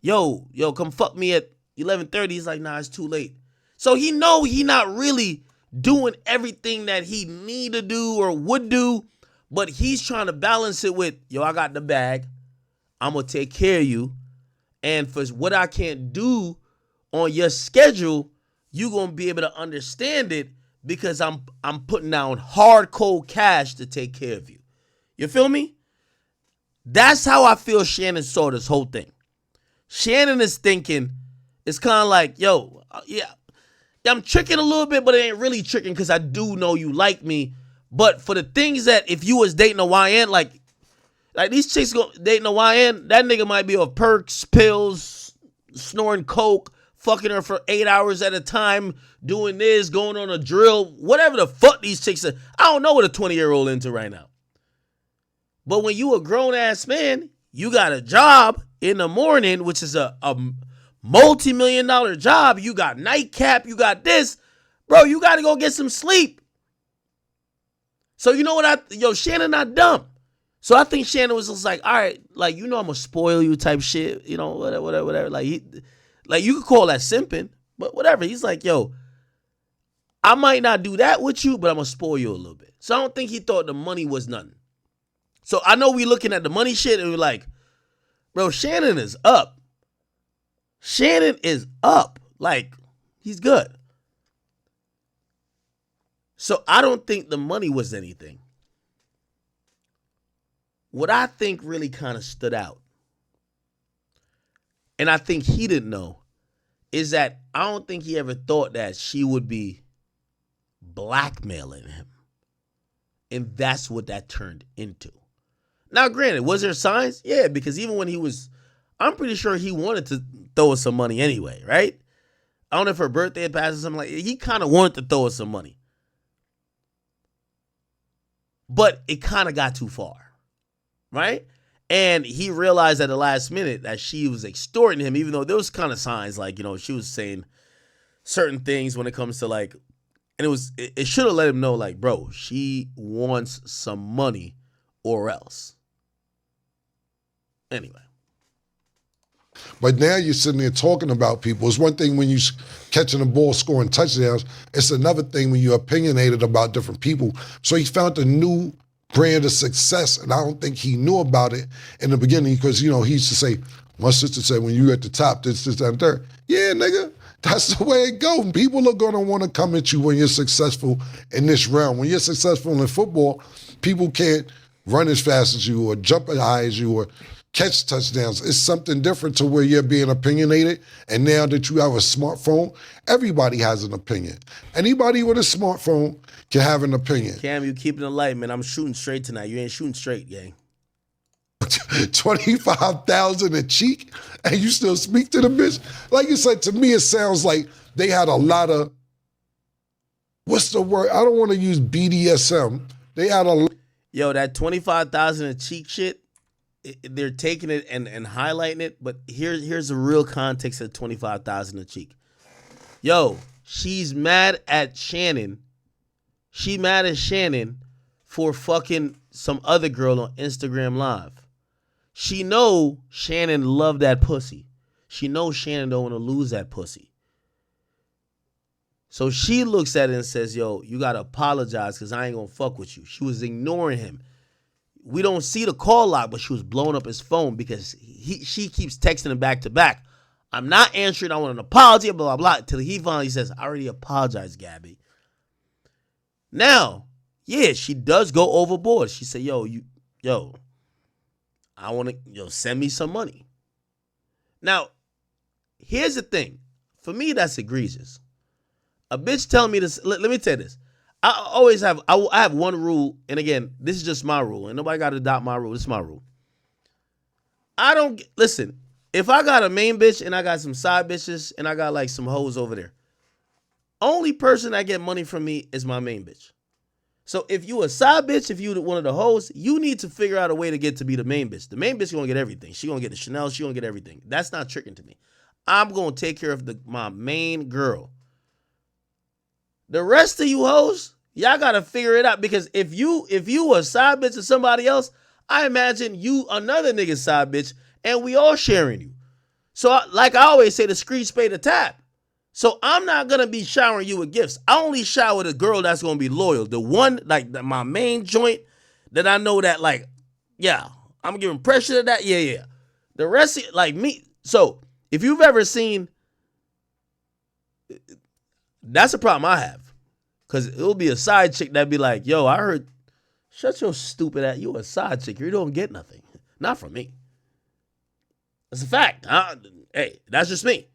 yo, come fuck me at 11:30. He's like, nah, it's too late. So he know he not really doing everything that he need to do or would do, but he's trying to balance it with, yo, I got the bag. I'm going to take care of you. And for what I can't do on your schedule, you going to be able to understand it because I'm putting down hard, cold cash to take care of you. You feel me? That's how I feel Shannon saw this whole thing. Shannon is thinking, it's kind of like, yo, yeah, I'm tricking a little bit, but it ain't really tricking because I do know you like me. But for the things that if you was dating a YN, like these chicks dating a YN, that nigga might be off perks, pills, snoring coke, fucking her for 8 hours at a time, doing this, going on a drill, whatever the fuck these chicks are. I don't know what a 20-year-old into right now. But when you a grown-ass man, you got a job in the morning, which is a multi-million-dollar job. You got nightcap, you got this. Bro, you got to go get some sleep. So you know what Shannon not dumb. So I think Shannon was just like, all right, like, you know I'm going to spoil you type shit, you know, whatever. Like, you could call that simping, but whatever. He's like, yo, I might not do that with you, but I'm going to spoil you a little bit. So I don't think he thought the money was nothing. So I know we looking at the money shit and we're like, bro, Shannon is up. Shannon is up. Like, he's good. So I don't think the money was anything. What I think really kind of stood out, and I think he didn't know, is that I don't think he ever thought that she would be blackmailing him. And that's what that turned into. Now, granted, was there signs? Yeah, because even when I'm pretty sure he wanted to throw us some money anyway, right? I don't know if her birthday had passed or something like that. He kind of wanted to throw us some money. But it kind of got too far, right? And he realized at the last minute that she was extorting him, even though there was kind of signs like, you know, she was saying certain things when it comes to like, and it should have let him know like, bro, she wants some money or else. Anyway. But now you're sitting there talking about people. It's one thing when you're catching the ball, scoring touchdowns. It's another thing when you're opinionated about different people. So he found a new brand of success, and I don't think he knew about it in the beginning because, you know, he used to say, my sister said, when you're at the top, this, that, and third. Yeah, nigga, that's the way it goes. People are going to want to come at you when you're successful in this realm. When you're successful in football, people can't run as fast as you or jump as high as you or catch touchdowns. It's something different to where you're being opinionated. And now that you have a smartphone, everybody has an opinion. Anybody with a smartphone can have an opinion. Cam, you keeping it light, man. I'm shooting straight tonight. You ain't shooting straight, gang. 25,000 a cheek, and you still speak to the bitch? Like you said, to me, it sounds like they had a lot of, what's the word? I don't want to use BDSM. They had a... Yo, that 25,000 a cheek shit, they're taking it and highlighting it, but here's the real context of 25,000 a cheek. Yo, she's mad at Shannon. She mad at Shannon for fucking some other girl on Instagram Live. She know Shannon love that pussy. She knows Shannon don't want to lose that pussy. So she looks at it and says, yo, you got to apologize because I ain't going to fuck with you. She was ignoring him. we don't see the call log, but she was blowing up his phone because she keeps texting him back to back. I'm not answering. I want an apology, blah, blah, blah, until he finally says, I already apologized, Gabby. Now, yeah, she does go overboard. She said, yo, I want to, send me some money. Now, here's the thing. For me, that's egregious. A bitch telling me this, let me tell you this. I have one rule, and again, this is just my rule, and nobody got to adopt my rule. This is my rule. Listen, if I got a main bitch and I got some side bitches and I got like some hoes over there, only person that get money from me is my main bitch. So if you a side bitch, if you one of the hoes, you need to figure out a way to get to be the main bitch. The main bitch gonna get everything. She gonna get the Chanel. She gonna get everything. That's not tricking to me. I'm gonna take care of my main girl. The rest of you hoes, y'all gotta figure it out, because if you a side bitch to somebody else, I imagine you another nigga's side bitch, and we all sharing you. So like I always say, the streets pay the tab. So I'm not gonna be showering you with gifts. I only shower the girl that's gonna be loyal. The one, like my main joint that I know that, like, yeah, I'm giving pressure to that. Yeah. The rest, like me. So if you've ever seen, that's a problem I have. Because it'll be a side chick that'd be like, yo, I heard, shut your stupid ass. You a side chick. You don't get nothing. Not from me. That's a fact. Hey, that's just me.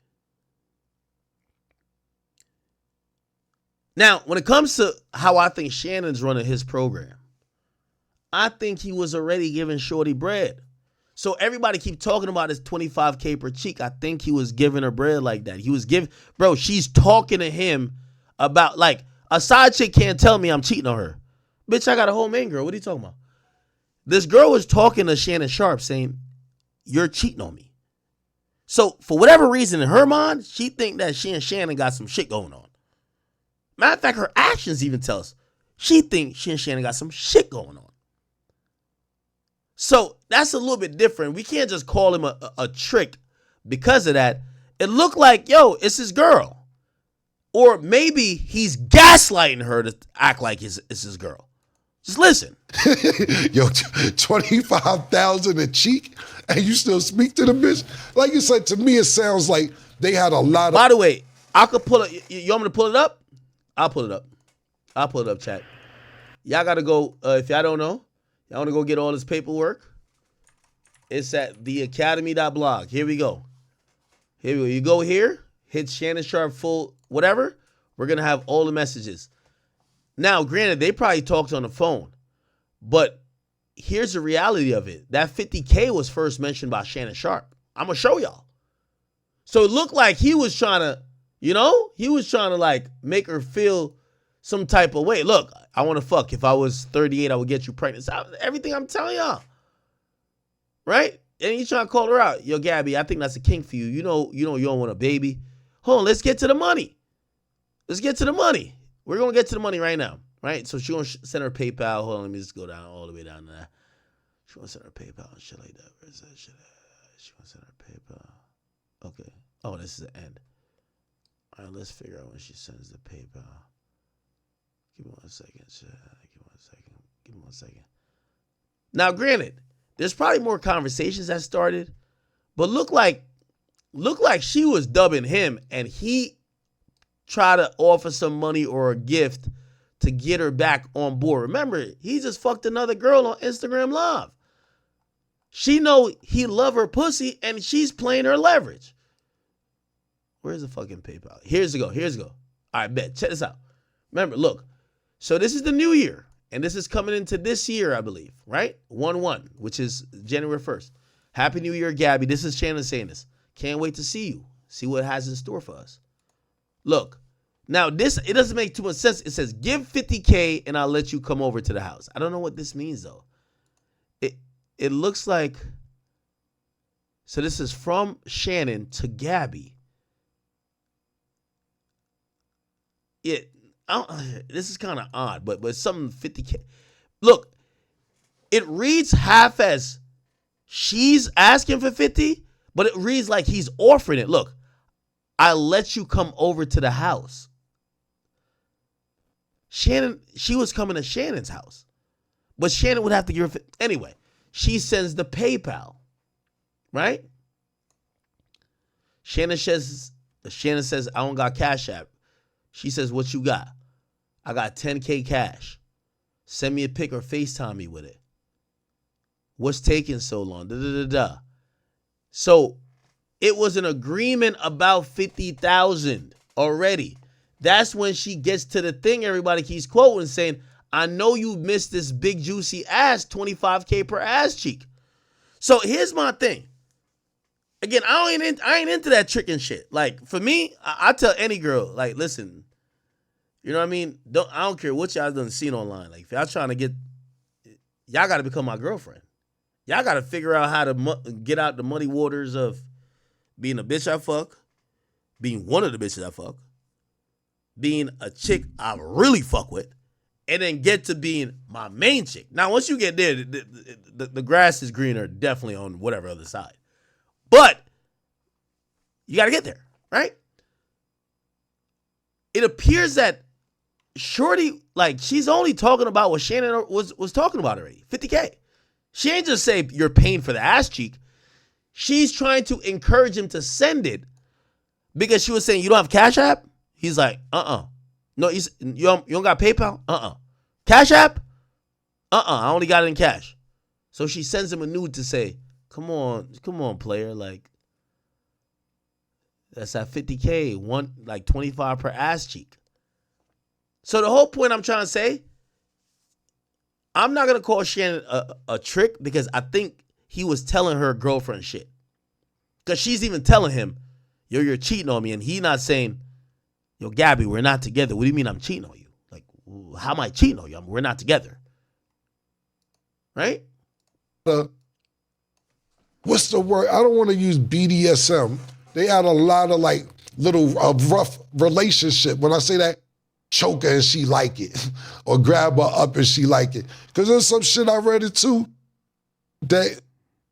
Now, when it comes to how I think Shannon's running his program, I think he was already giving Shorty bread. So everybody keep talking about his $25K per cheek. I think he was giving her bread like that. He was giving, bro, she's talking to him about, like, a side chick can't tell me I'm cheating on her. Bitch, I got a whole main girl. What are you talking about? This girl was talking to Shannon Sharpe saying, you're cheating on me. So for whatever reason, in her mind, she think that she and Shannon got some shit going on. Matter of fact, her actions even tell us she thinks she and Shannon got some shit going on. So that's a little bit different. We can't just call him a trick because of that. It looked like, yo, it's his girl. Or maybe he's gaslighting her to act like it's his girl. Just listen. Yo, 25,000 a cheek, and you still speak to the bitch? Like you said, to me, it sounds like they had a lot of. By the way, I could pull it. You want me to pull it up? I'll pull it up. I'll pull it up, chat. Y'all got to go. If y'all don't know, y'all want to go get all this paperwork. It's at theacademy.blog. Here we go. Here we go. You go here, hit Shannon Sharpe full whatever. We're going to have all the messages. Now, granted, they probably talked on the phone, but here's the reality of it. That 50K was first mentioned by Shannon Sharpe. I'm going to show y'all. So it looked like he was trying to, like make her feel some type of way. Look, I want to fuck. If I was 38, I would get you pregnant. So everything I'm telling y'all. Right? And he's trying to call her out. Yo, Gabby, I think that's a kink for you. You know you don't want a baby. Hold on, let's get to the money. Let's get to the money. We're going to get to the money right now, right? So she going to send her PayPal. Hold on, let me just go down all the way down to that. She going to send her PayPal and shit like that. Where is that shit at? She going to send her PayPal. Okay. Oh, this is the end. All right, let's figure out when she sends the PayPal. Give me 1 second, chat. Give me 1 second. Now, granted, there's probably more conversations that started, but look like she was dubbing him, and he tried to offer some money or a gift to get her back on board. Remember, he just fucked another girl on Instagram Live. She know he love her pussy, and she's playing her leverage. Where's the fucking PayPal? Here's the go. All right, bet. Check this out. Remember, look. So this is the new year, and this is coming into this year, I believe, right? 1/1, which is January 1st. Happy New Year, Gabby. This is Shannon saying this. Can't wait to see you. See what it has in store for us. Look, now this, it doesn't make too much sense. It says, give 50K and I'll let you come over to the house. I don't know what this means, though. It looks like, so this is from Shannon to Gabby. This is kind of odd, but something 50K. Look, it reads half as she's asking for 50, but it reads like he's offering it. Look, I let you come over to the house. Shannon, she was coming to Shannon's house. But Shannon would have to give her, anyway, she sends the PayPal, right? Shannon says, I don't got Cash App. She says, what you got? I got $10K cash. Send me a pic or FaceTime me with it. What's taking so long? So it was an agreement about $50,000 already. That's when she gets to the thing everybody keeps quoting, saying, I know you missed this big juicy ass, $25K per ass cheek. So here's my thing. Again, I ain't into that tricking shit. Like, for me, I tell any girl, like, listen, you know what I mean? I don't care what y'all done seen online. Like, if y'all trying to y'all got to become my girlfriend. Y'all got to figure out how to get out the muddy waters of being a bitch I fuck, being one of the bitches I fuck, being a chick I really fuck with, and then get to being my main chick. Now, once you get there, the grass is greener definitely on whatever other side. But you got to get there, right? It appears that Shorty, like, she's only talking about what Shannon was talking about already, $50K. She ain't just say you're paying for the ass cheek. She's trying to encourage him to send it because she was saying, you don't have Cash App? He's like, No, you don't got PayPal? Cash App? I only got it in cash. So she sends him a nude to say, come on, player. Like, that's at $50K, like 25 per ass cheek. So the whole point I'm trying to say, I'm not going to call Shannon a trick because I think he was telling her girlfriend shit. Because she's even telling him, yo, you're cheating on me. And he not saying, yo, Gabby, we're not together. What do you mean I'm cheating on you? Like, how am I cheating on you? We're not together. Right? What's the word? I don't want to use BDSM. They had a lot of like little rough relationship. When I say that, choke her and she like it, or grab her up and she like it. Because there's some shit I read it too, that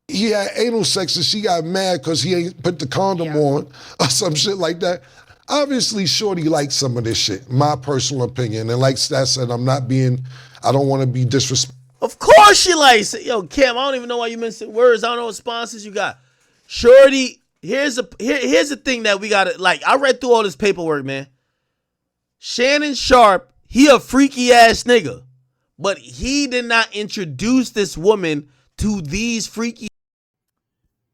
he had anal sex and she got mad because he ain't put the condom on, or some shit like that. Obviously, Shorty likes some of this shit, my personal opinion. And like Stat said, I don't want to be disrespectful. Of course she likes it. Yo, Cam, I don't even know why you mentioned words. I don't know what sponsors you got. Shorty, here's the thing that we got to, like, I read through all this paperwork, man. Shannon Sharpe, he a freaky ass nigga. But he did not introduce this woman to these freaky.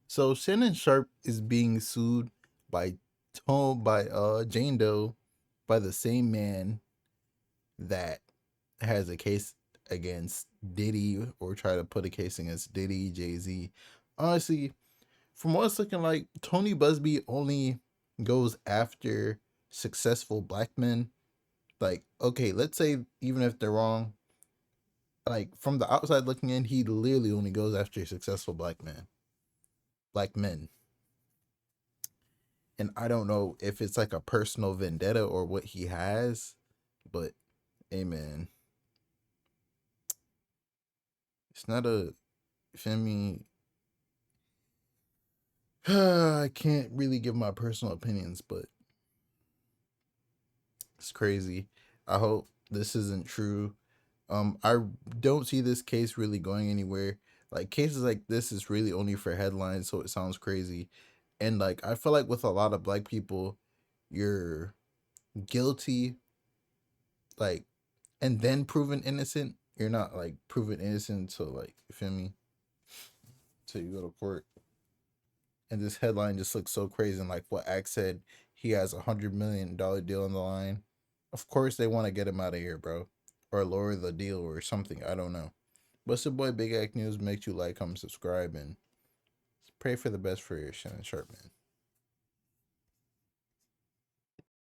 So Shannon Sharpe is being sued by Jane Doe by the same man that has a case against Diddy, or try to put a case against Diddy, Jay-Z. Honestly, from what it's looking like, Tony Busby only goes after successful black men. Like, okay, let's say even if they're wrong, like from the outside looking in, he literally only goes after successful black men. And I don't know if it's like a personal vendetta or what he has, but amen. It's not a, feel me, I can't really give my personal opinions, but it's crazy. I hope this isn't true. I don't see this case really going anywhere. Like, cases like this is really only for headlines, so it sounds crazy. And like, I feel like with a lot of black people, you're guilty, like, and then proven innocent. You're not like proven innocent until, like, you feel me, till you go to court. And this headline just looks so crazy. And like what Axe said, he has $100 million deal on the line. Of course they want to get him out of here, bro, or lower the deal or something. I don't know. But it's your boy Big Act News. Make sure you like, comment, subscribe, and pray for the best for your Shannon Sharpe, man.